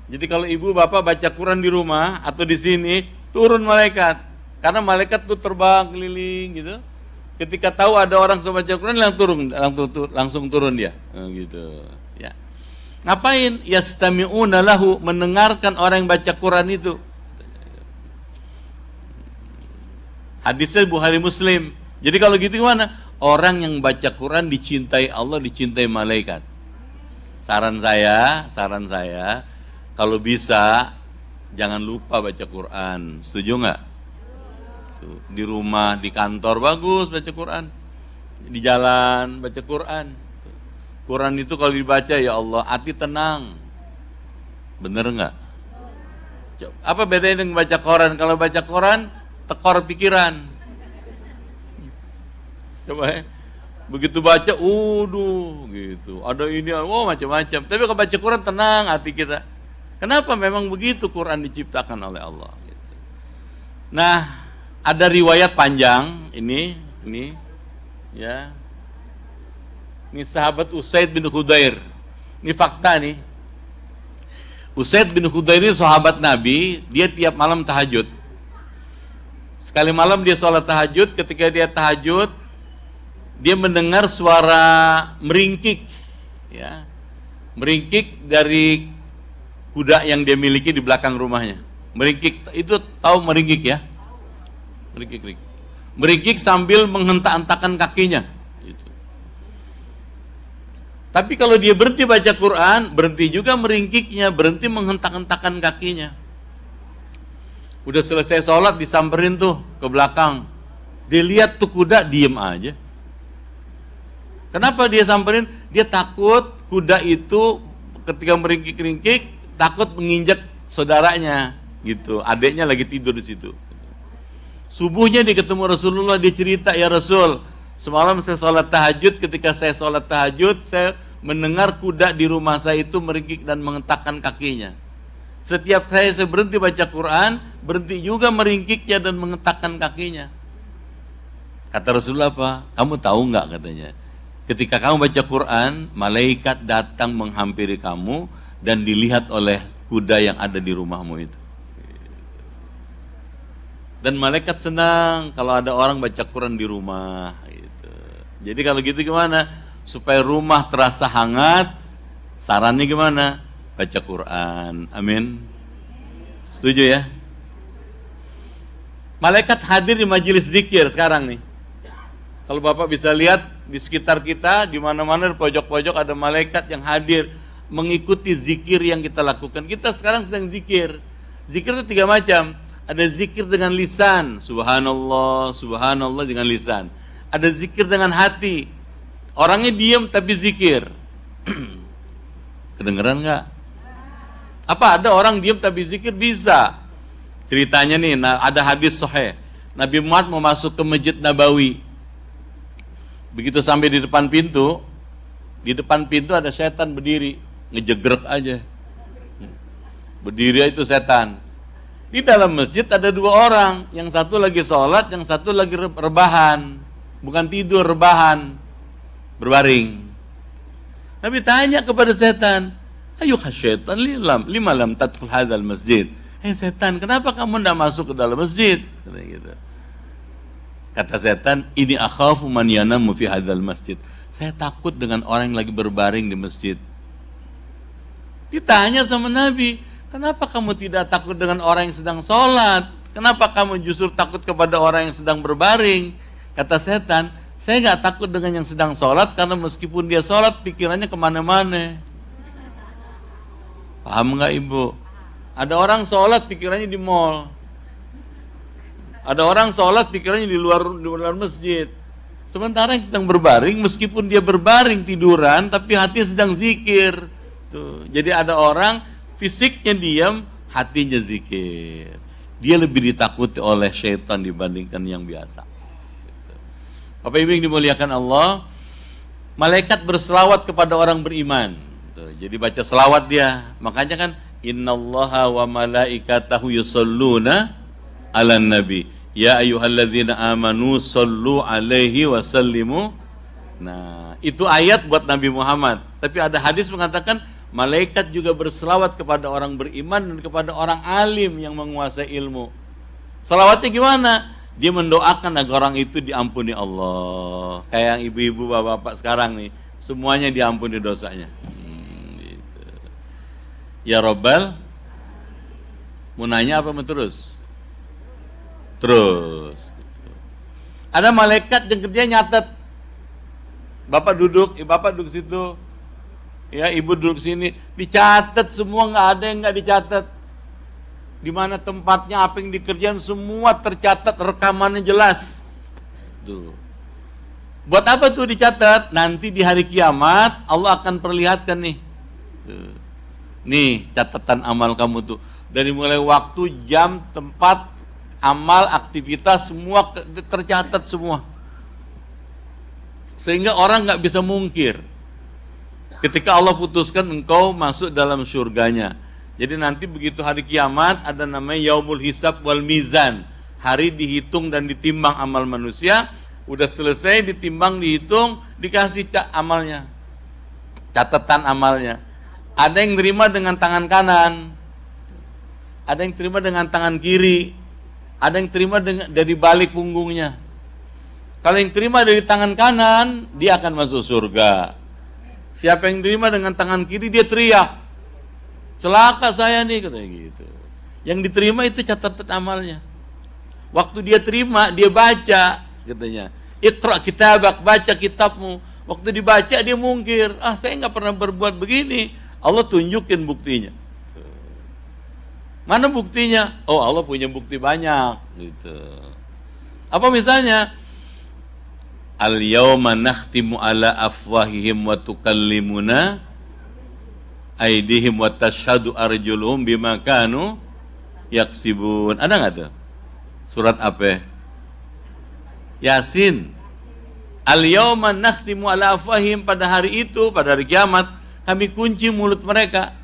Jadi kalau ibu bapak baca Quran di rumah atau di sini, turun malaikat. Karena malaikat tuh terbang keliling gitu. Ketika tahu ada orang baca Quran langsung turun dia. Gitu. Ya. Ngapain? Yastami'una lahu, mendengarkan orang yang baca Quran itu. Hadisnya Bukhari Muslim. Jadi kalau gitu gimana? Orang yang baca Quran dicintai Allah, dicintai malaikat. Saran saya, kalau bisa jangan lupa baca Quran. Setuju nggak? Di rumah, di kantor bagus baca Quran. Di jalan baca Quran. Quran itu kalau dibaca ya Allah, hati tenang. Bener nggak? Apa bedanya dengan baca Quran? Kalau baca Quran, tekor pikiran. Coba ya. Begitu baca, gitu. Ada ini, macam-macam. Tapi kalau baca Quran tenang hati kita. Kenapa? Memang begitu Quran diciptakan oleh Allah. Gitu. Nah, ada riwayat panjang ini, ya. Ini sahabat Usaid bin Khudair. Ini fakta nih. Usaid bin Khudair ini sahabat Nabi, dia tiap malam tahajud. Sekali malam dia sholat tahajud, ketika dia tahajud, dia mendengar suara meringkik, ya. Meringkik dari kuda yang dia miliki di belakang rumahnya. Meringkik, itu tahu meringkik ya? Meringkik sambil menghentak-hentakan kakinya. Gitu. Tapi kalau dia berhenti baca Quran, berhenti juga meringkiknya, berhenti menghentak-hentakan kakinya. Udah selesai sholat, disamperin tuh ke belakang. Dia lihat tuh kuda, diem aja. Kenapa dia samperin? Dia takut kuda itu ketika meringkik-ringkik, takut menginjak saudaranya. Gitu, adiknya lagi tidur di situ. Subuhnya dia ketemu Rasulullah, dia cerita, ya Rasul, semalam saya sholat tahajud, ketika saya sholat tahajud, saya mendengar kuda di rumah saya itu meringkik dan menghentakkan kakinya. Setiap saya berhenti baca Quran, berhenti juga meringkiknya dan menghentakkan kakinya. Kata Rasulullah apa? Kamu tahu nggak katanya? Ketika kamu baca Quran, malaikat datang menghampiri kamu dan dilihat oleh kuda yang ada di rumahmu itu. Dan malaikat senang kalau ada orang baca Quran di rumah gitu. Jadi kalau gitu gimana? Supaya rumah terasa hangat, sarannya gimana? Baca Quran. Amin. Setuju ya? Malaikat hadir di majelis zikir sekarang nih. Kalau Bapak bisa lihat di sekitar kita, di mana-mana di pojok-pojok ada malaikat yang hadir mengikuti zikir yang kita lakukan. Kita sekarang sedang zikir. Zikir itu 3 macam. Ada zikir dengan lisan, subhanallah, subhanallah dengan lisan. Ada zikir dengan hati, orangnya diam tapi zikir. Kedengeran nggak? Apa ada orang diam tapi zikir? Bisa. Ceritanya nih, ada hadis sahih. Nabi Muhammad mau masuk ke Masjid Nabawi. Begitu sampai di depan pintu ada setan berdiri, ngejegrek aja. Berdiri itu setan. Di dalam masjid ada 2 orang, yang satu lagi sholat, yang satu lagi rebahan, bukan tidur, rebahan, berbaring. Nabi tanya kepada setan, ayuhas syaitan lima lam tadkhul hadzal masjid. Setan, kenapa kamu tidak masuk ke dalam masjid? Kata setan, ini akhafu man yanamu fi hadzal masjid. Saya takut dengan orang yang lagi berbaring di masjid. Ditanya sama Nabi, kenapa kamu tidak takut dengan orang yang sedang sholat? Kenapa kamu justru takut kepada orang yang sedang berbaring? Kata setan, saya nggak takut dengan yang sedang sholat, karena meskipun dia sholat, pikirannya kemana-mana. Paham nggak Ibu? Ada orang sholat, pikirannya di mall. Ada orang sholat, pikirannya di luar masjid. Sementara yang sedang berbaring, meskipun dia berbaring tiduran, tapi hatinya sedang zikir. Tuh. Jadi ada orang fisiknya diam, hatinya zikir. Dia lebih ditakuti oleh syaitan dibandingkan yang biasa. Bapak Ibu yang dimuliakan Allah, malaikat berselawat kepada orang beriman. Jadi baca selawat dia. Makanya kan, innallaha wa malaikatahu yusalluna 'alan nabi. Ya ayyuhalladzina amanu sallu 'alaihi wa sallimu. Nah, itu ayat buat Nabi Muhammad. Tapi ada hadis mengatakan malaikat juga berselawat kepada orang beriman dan kepada orang alim yang menguasai ilmu. Selawatnya gimana? Dia mendoakan agar orang itu diampuni Allah. Kayak yang ibu-ibu, bapak-bapak sekarang nih, semuanya diampuni dosanya. Gitu. Ya Rabbal, mau nanya apa mau terus? Terus. Ada malaikat yang kerjanya nyatet. Bapak duduk situ. Ya, ibu duduk sini, dicatat semua, nggak ada yang nggak dicatat. Di mana tempatnya, apa yang dikerjain, semua tercatat, rekamannya jelas. Tuh. Buat apa tuh dicatat? Nanti di hari kiamat Allah akan perlihatkan nih. Tuh. Nih catatan amal kamu tuh. Dari mulai waktu, jam, tempat, amal, aktivitas, semua tercatat semua. Sehingga orang nggak bisa mungkir. Ketika Allah putuskan engkau masuk dalam surganya. Jadi nanti begitu hari kiamat ada namanya Yaumul Hisab wal Mizan. Hari dihitung dan ditimbang amal manusia. Udah selesai ditimbang, dihitung, dikasih amalnya. Catatan amalnya. Ada yang terima dengan tangan kanan. Ada yang terima dengan tangan kiri. Ada yang terima dari balik punggungnya. Kalau yang terima dari tangan kanan, dia akan masuk surga. Siapa yang terima dengan tangan kiri, dia teriak, celaka saya nih, katanya gitu. Yang diterima itu catatan amalnya. Waktu dia terima, dia baca, katanya, Iqra kitabak, baca kitabmu. Waktu dibaca dia mungkir, saya nggak pernah berbuat begini. Allah tunjukin buktinya. Mana buktinya? Oh, Allah punya bukti banyak, gitu. Apa misalnya? Al-yawma nakhtimu ala afwahihim wa tukallimuna aydihim wa tashhadu arjuluhum bima kanu yaksibun. Ada nggak tuh? Surat apa? Yasin. Al-yawma nakhtimu ala afwahihim, pada hari itu, pada hari kiamat, kami kunci mulut mereka.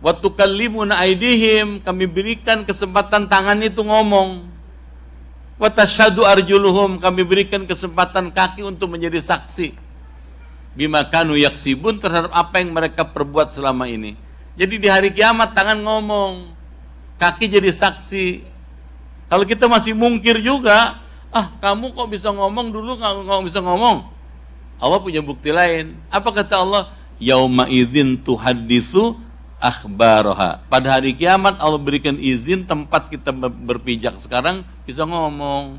Wa tukallimuna aydihim, kami berikan kesempatan tangan itu ngomong. Wa tashhadu arjuluhum, kami berikan kesempatan kaki untuk menjadi saksi. Bima kanu yaksibun, terhadap apa yang mereka perbuat selama ini. Jadi di hari kiamat tangan ngomong, kaki jadi saksi. Kalau kita masih mungkir juga, kamu kok bisa ngomong, dulu nggak bisa ngomong. Allah punya bukti lain. Apa kata Allah? Yauma idzin tuhaddisu akhbaraha. Pada hari kiamat Allah berikan izin tempat kita berpijak sekarang bisa ngomong.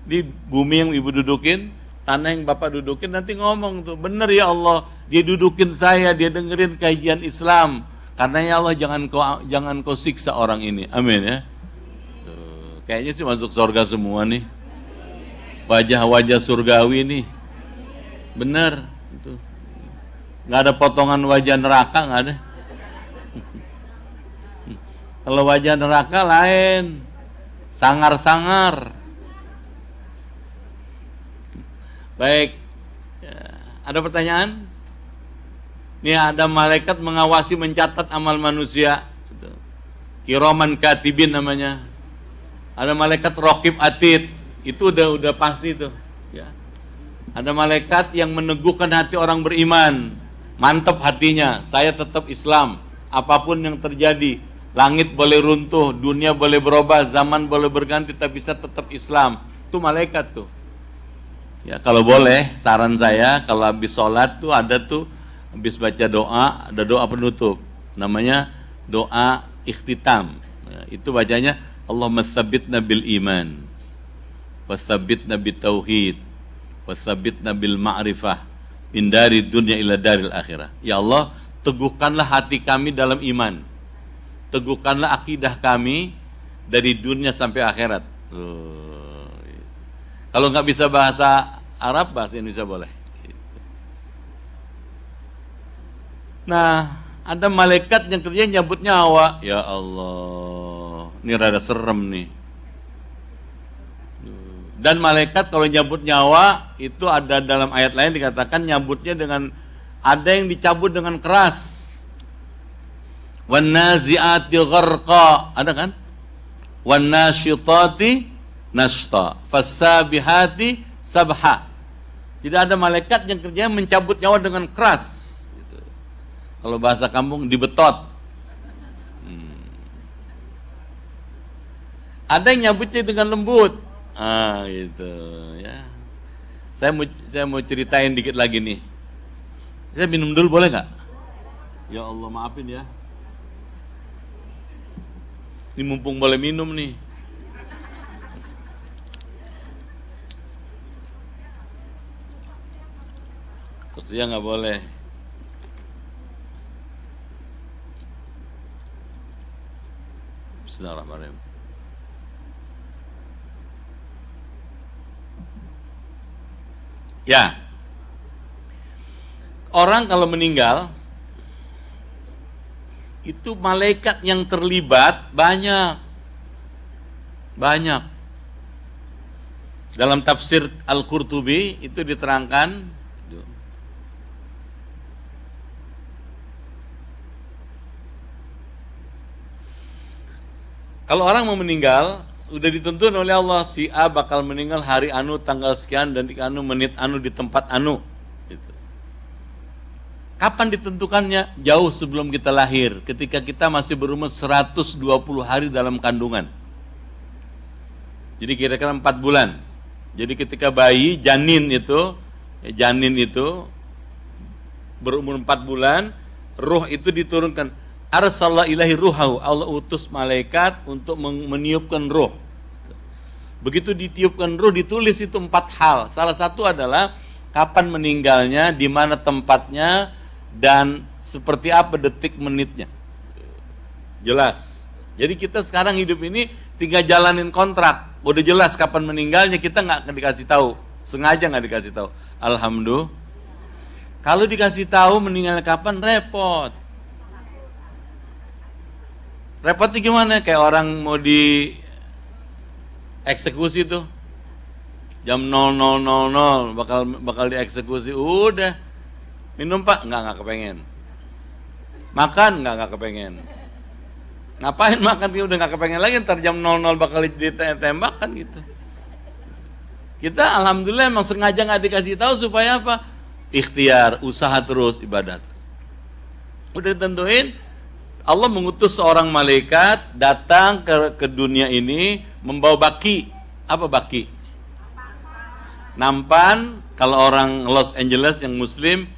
Di bumi yang ibu dudukin, tanah yang bapak dudukin, nanti ngomong tuh, bener ya Allah, dia dudukin saya, dia dengerin kajian Islam. Karena ya Allah, jangan kau siksa orang ini. Amin ya. Tuh, kayaknya sih masuk surga semua nih. Wajah-wajah surgawi nih. Bener itu. Nggak ada potongan wajah neraka, nggak ada. Kalau wajah neraka lain, sangar-sangar. Baik, ada pertanyaan? Nih ada malaikat mengawasi, mencatat amal manusia. Kiraman katibin namanya. Ada malaikat raqib atid, itu udah pasti tuh. Ya. Ada malaikat yang meneguhkan hati orang beriman, mantap hatinya, saya tetap Islam, apapun yang terjadi. Langit boleh runtuh, dunia boleh berubah, zaman boleh berganti, tapi bisa tetap Islam. Itu malaikat tuh. Ya, kalau boleh, saran saya, kalau habis sholat tuh ada tuh, habis baca doa, ada doa penutup. Namanya doa ikhtitam. Ya, itu bacanya, Allahumma tsabbitna bil iman, wa tsabbitna bit tauhid, wa tsabbitna bil ma'rifah, min dari dunya ila daril akhirah. Ya Allah, teguhkanlah hati kami dalam iman. Teguhkanlah akidah kami dari dunia sampai akhirat. Kalau nggak bisa bahasa Arab, bahasa Indonesia boleh. Nah, ada malaikat yang kerjanya nyabut nyawa. Ya Allah, ini rada serem nih. Dan malaikat kalau nyabut nyawa, itu ada dalam ayat lain dikatakan nyabutnya dengan, ada yang dicabut dengan keras. Wan nazi'ati gharqa, ada kan? Wan nasyitati nashta, fassabihati sabha. Jadi ada malaikat yang kerjanya mencabut nyawa dengan keras. Gitu. Kalau bahasa kampung dibetot. Ada yang nyabutnya dengan lembut. Gitu ya. Saya mau ceritain dikit lagi nih. Saya minum dulu boleh nggak? Ya Allah maafin ya. Ini mumpung boleh minum nih. Siang nggak boleh. Bismillahirrahmanirrahim. Ya, orang kalau meninggal itu malaikat yang terlibat banyak. Dalam tafsir Al-Qurtubi itu diterangkan, kalau orang mau meninggal, udah ditentukan oleh Allah, si A bakal meninggal hari anu, tanggal sekian, dan di anu, menit anu, di tempat anu. Gitu. Kapan ditentukannya? Jauh sebelum kita lahir, ketika kita masih berumur 120 hari dalam kandungan. Jadi kira-kira 4 bulan. Jadi ketika bayi, janin itu berumur 4 bulan, ruh itu diturunkan. Arsalallahu ilahi ruhahu, Allah utus malaikat untuk meniupkan ruh. Begitu ditiupkan ruh, ditulis itu 4 hal. Salah satu adalah kapan meninggalnya, di mana tempatnya, dan seperti apa detik menitnya. Jelas. Jadi kita sekarang hidup ini tinggal jalanin kontrak. Udah jelas kapan meninggalnya, kita nggak dikasih tahu. Sengaja nggak dikasih tahu. Alhamdulillah. Kalau dikasih tahu meninggalnya kapan, repot. Repotnya gimana? Kayak orang mau di eksekusi tuh. Jam 00.00 bakal dieksekusi. Udah. Minum Pak? Enggak kepengen. Makan? Enggak kepengen. Ngapain makan? Udah enggak kepengen lagi, ntar jam 00 bakal ditembak kan gitu. Kita alhamdulillah emang sengaja nggak dikasih tahu supaya apa? Ikhtiar, usaha terus, ibadat. Udah ditentuin, Allah mengutus seorang malaikat datang ke dunia ini membawa baki. Apa baki? Nampan. Kalau orang Los Angeles yang muslim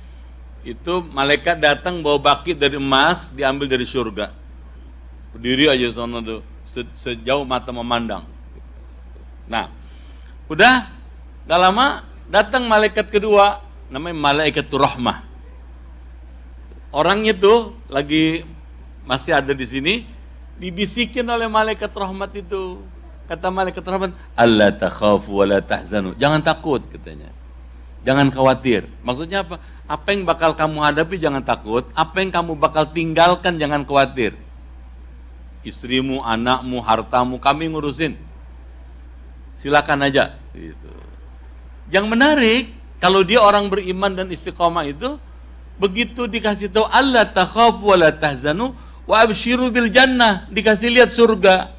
itu malaikat datang bawa baki dari emas, diambil dari surga. Berdiri aja sana tuh, sejauh mata memandang. Nah, udah gak lama datang malaikat kedua, namanya malaikatur rahmah. Orangnya tuh lagi masih ada di sini, dibisikin oleh malaikat rahmat itu. Kata malaikat rahmat, "Alla takhafu wa la tahzanu." Jangan takut katanya. Jangan khawatir. Maksudnya apa? Apa yang bakal kamu hadapi jangan takut, apa yang kamu bakal tinggalkan jangan khawatir. Istrimu, anakmu, hartamu kami ngurusin. Silakan aja gitu. Yang menarik, kalau dia orang beriman dan istiqomah itu, begitu dikasih tahu alla takhafu wa la tahzanu wa absyiru bil jannah, dikasih lihat surga.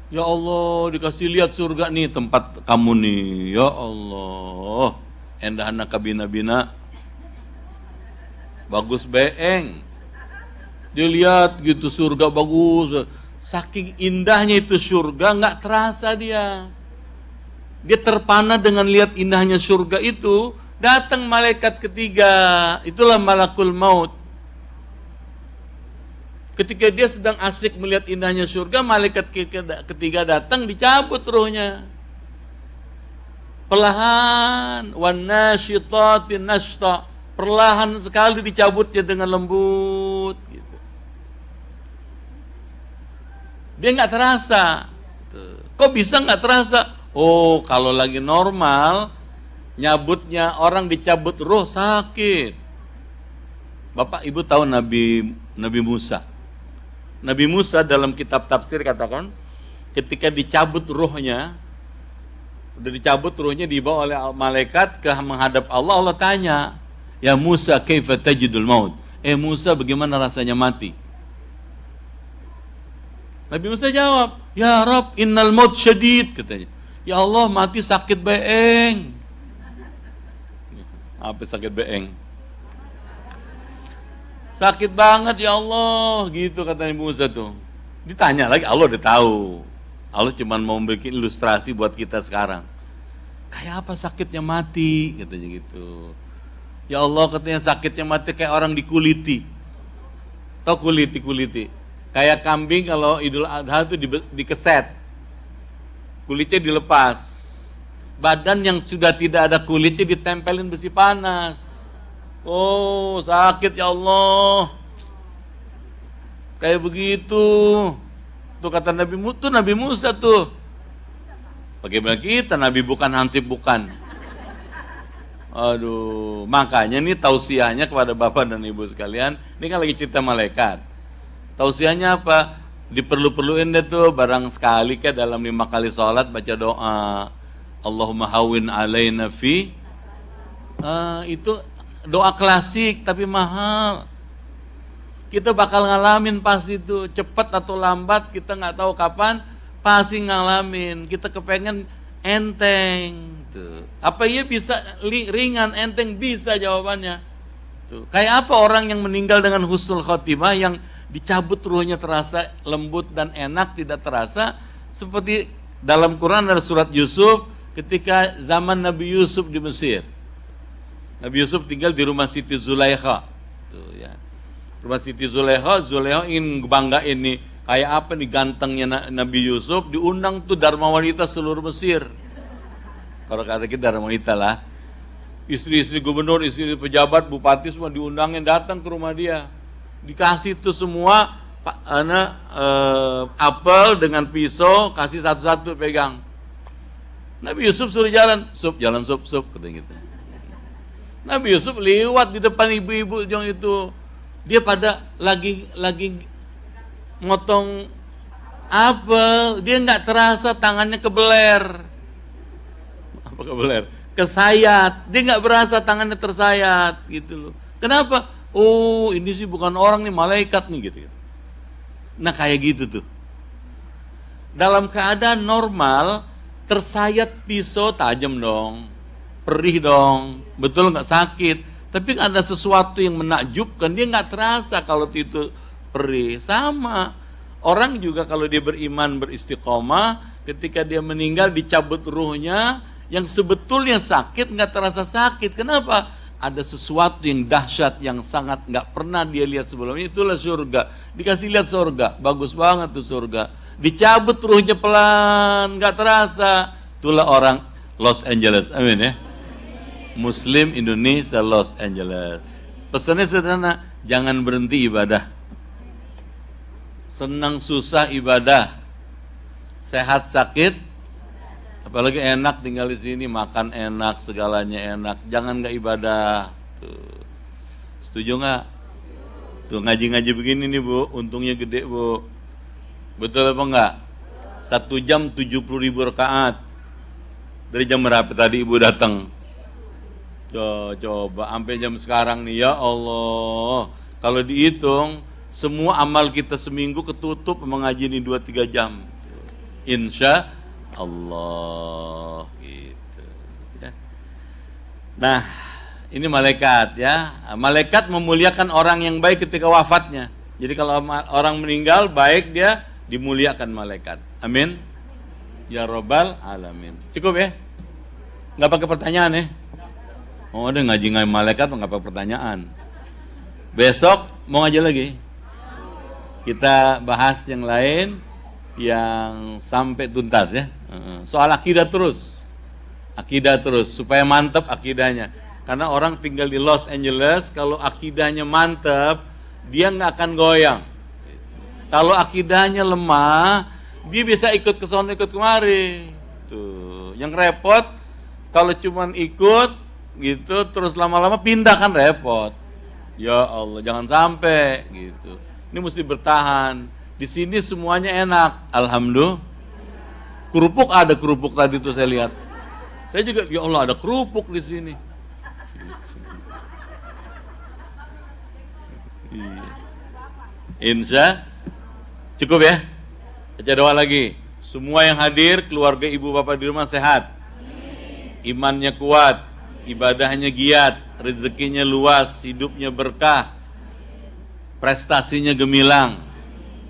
Ya Allah, dikasih lihat surga nih tempat kamu nih. Ya Allah, endahna kabina-bina. Bagus beeng. Dilihat gitu surga bagus. Saking indahnya itu surga, nggak terasa dia. Dia terpana dengan lihat indahnya surga itu. Datang malaikat ketiga, itulah malakul maut. Ketika dia sedang asik melihat indahnya surga, malaikat ketiga datang, dicabut ruhnya. Perlahan, wan nasyitatin nashta, perlahan sekali dicabutnya dengan lembut. Gitu. Dia nggak terasa. Kok bisa nggak terasa? Oh, kalau lagi normal, nyabutnya orang dicabut ruh sakit. Bapak Ibu tahu Nabi Musa. Nabi Musa dalam kitab tafsir katakan, ketika dicabut ruhnya, udah dicabut ruhnya dibawa oleh malaikat ke menghadap Allah. Allah tanya, "Ya Musa, kaifa tajidul maut?" Musa, bagaimana rasanya mati? Nabi Musa jawab, "Ya Rabb, innal maut syadid," katanya. Ya Allah, mati sakit beeng. Apa sakit beeng? Sakit banget ya Allah, gitu kata Nabi Musa tuh. Ditanya lagi, Allah udah tahu. Allah cuma mau bikin ilustrasi buat kita sekarang. Kayak apa sakitnya mati, katanya gitu. Ya Allah, katanya sakitnya mati kayak orang dikuliti. Tahu kuliti? Kayak kambing kalau Idul Adha itu dikeset. Kulitnya dilepas. Badan yang sudah tidak ada kulitnya ditempelin besi panas. Oh, sakit ya Allah. Kayak begitu. Tuh kata Nabi Musa tuh. Bagaimana kita, Nabi bukan, Hansip bukan. Aduh, makanya nih tausiahnya kepada Bapak dan Ibu sekalian, ini kan lagi cerita malaikat. Tausiahnya apa? Diperlu-perluin deh tuh, barang sekali kayak dalam 5 kali sholat baca doa. Allahumma hawin alaina fi. Itu doa klasik tapi mahal. Kita bakal ngalamin pasti itu, cepat atau lambat kita nggak tahu kapan, pasti ngalamin. Kita kepengen enteng tuh. Apa iya bisa ringan, enteng? Bisa jawabannya tuh. Kayak apa orang yang meninggal dengan husnul khotimah, yang dicabut ruhnya terasa lembut dan enak, tidak terasa. Seperti dalam Quran ada surat Yusuf, ketika zaman Nabi Yusuf di Mesir. Nabi Yusuf tinggal di rumah Siti Zulaikha tuh ya. Rumah Siti Zulaikha ingin banggain nih, kayak apa nih gantengnya Nabi Yusuf, diundang tuh dharma wanita seluruh Mesir. Kalau kata kita dharma wanita lah. Istri-istri gubernur, istri pejabat, bupati semua diundangin datang ke rumah dia. Dikasih tuh semua apel dengan pisau, kasih satu-satu pegang. Nabi Yusuf suruh jalan, sup, katanya gitu. Nabi Yusuf lewat di depan ibu-ibu yang itu. Dia pada lagi motong apel, dia nggak terasa tangannya kebeler. Apa kebeler? Kesayat. Dia nggak berasa tangannya tersayat gitu loh. Kenapa? Oh, ini sih bukan orang nih, malaikat nih gitu. Nah kayak gitu tuh. Dalam keadaan normal, tersayat pisau tajam dong, perih dong, betul nggak sakit. Tapi ada sesuatu yang menakjubkan, dia nggak terasa kalau itu perih. Sama orang juga kalau dia beriman, beristiqomah, ketika dia meninggal dicabut ruhnya, yang sebetulnya sakit nggak terasa sakit. Kenapa? Ada sesuatu yang dahsyat yang sangat nggak pernah dia lihat sebelumnya. Itulah surga. Dikasih lihat surga, bagus banget tuh surga. Dicabut ruhnya pelan, nggak terasa. Itulah orang Los Angeles. Amin ya. Muslim Indonesia Los Angeles. Pesannya sederhana, jangan berhenti ibadah. Senang susah ibadah. Sehat sakit, apalagi enak tinggal di sini, makan enak, segalanya enak. Jangan nggak ibadah. Tuh. Setuju nggak? Tuh ngaji-ngaji begini nih Bu, untungnya gede Bu. Betul apa enggak? 1 jam 70.000 rakaat. Dari jam berapa tadi Ibu datang? Coba sampai jam sekarang nih, ya Allah. Kalau dihitung semua amal kita seminggu ketutup mengaji ini 2-3 jam. Insya Allah gitu ya. Nah, ini malaikat ya. Malaikat memuliakan orang yang baik ketika wafatnya. Jadi kalau orang meninggal baik, dia dimuliakan malaikat. Amin. Ya Rabbal Alamin. Cukup ya? Nggak pakai pertanyaan ya? Oh, ada ngaji malaikat nggak pakai pertanyaan. Besok mau ngaji lagi. Kita bahas yang lain yang sampai tuntas ya. Soal akidah terus supaya mantap akidahnya. Karena orang tinggal di Los Angeles, kalau akidahnya mantap, dia nggak akan goyang. Kalau akidahnya lemah, dia bisa ikut ke sono ikut kemari. Tuh, yang repot kalau cuman ikut gitu terus lama-lama pindah kan repot. Ya Allah, jangan sampai gitu. Ini mesti bertahan. Di sini semuanya enak, alhamdulillah. Kerupuk ada kerupuk tadi tuh saya lihat. Saya juga ya Allah ada kerupuk di sini. Insya cukup ya. Baca doa lagi. Semua yang hadir, keluarga ibu bapak di rumah sehat. Imannya kuat, ibadahnya giat, rezekinya luas, hidupnya berkah, prestasinya gemilang.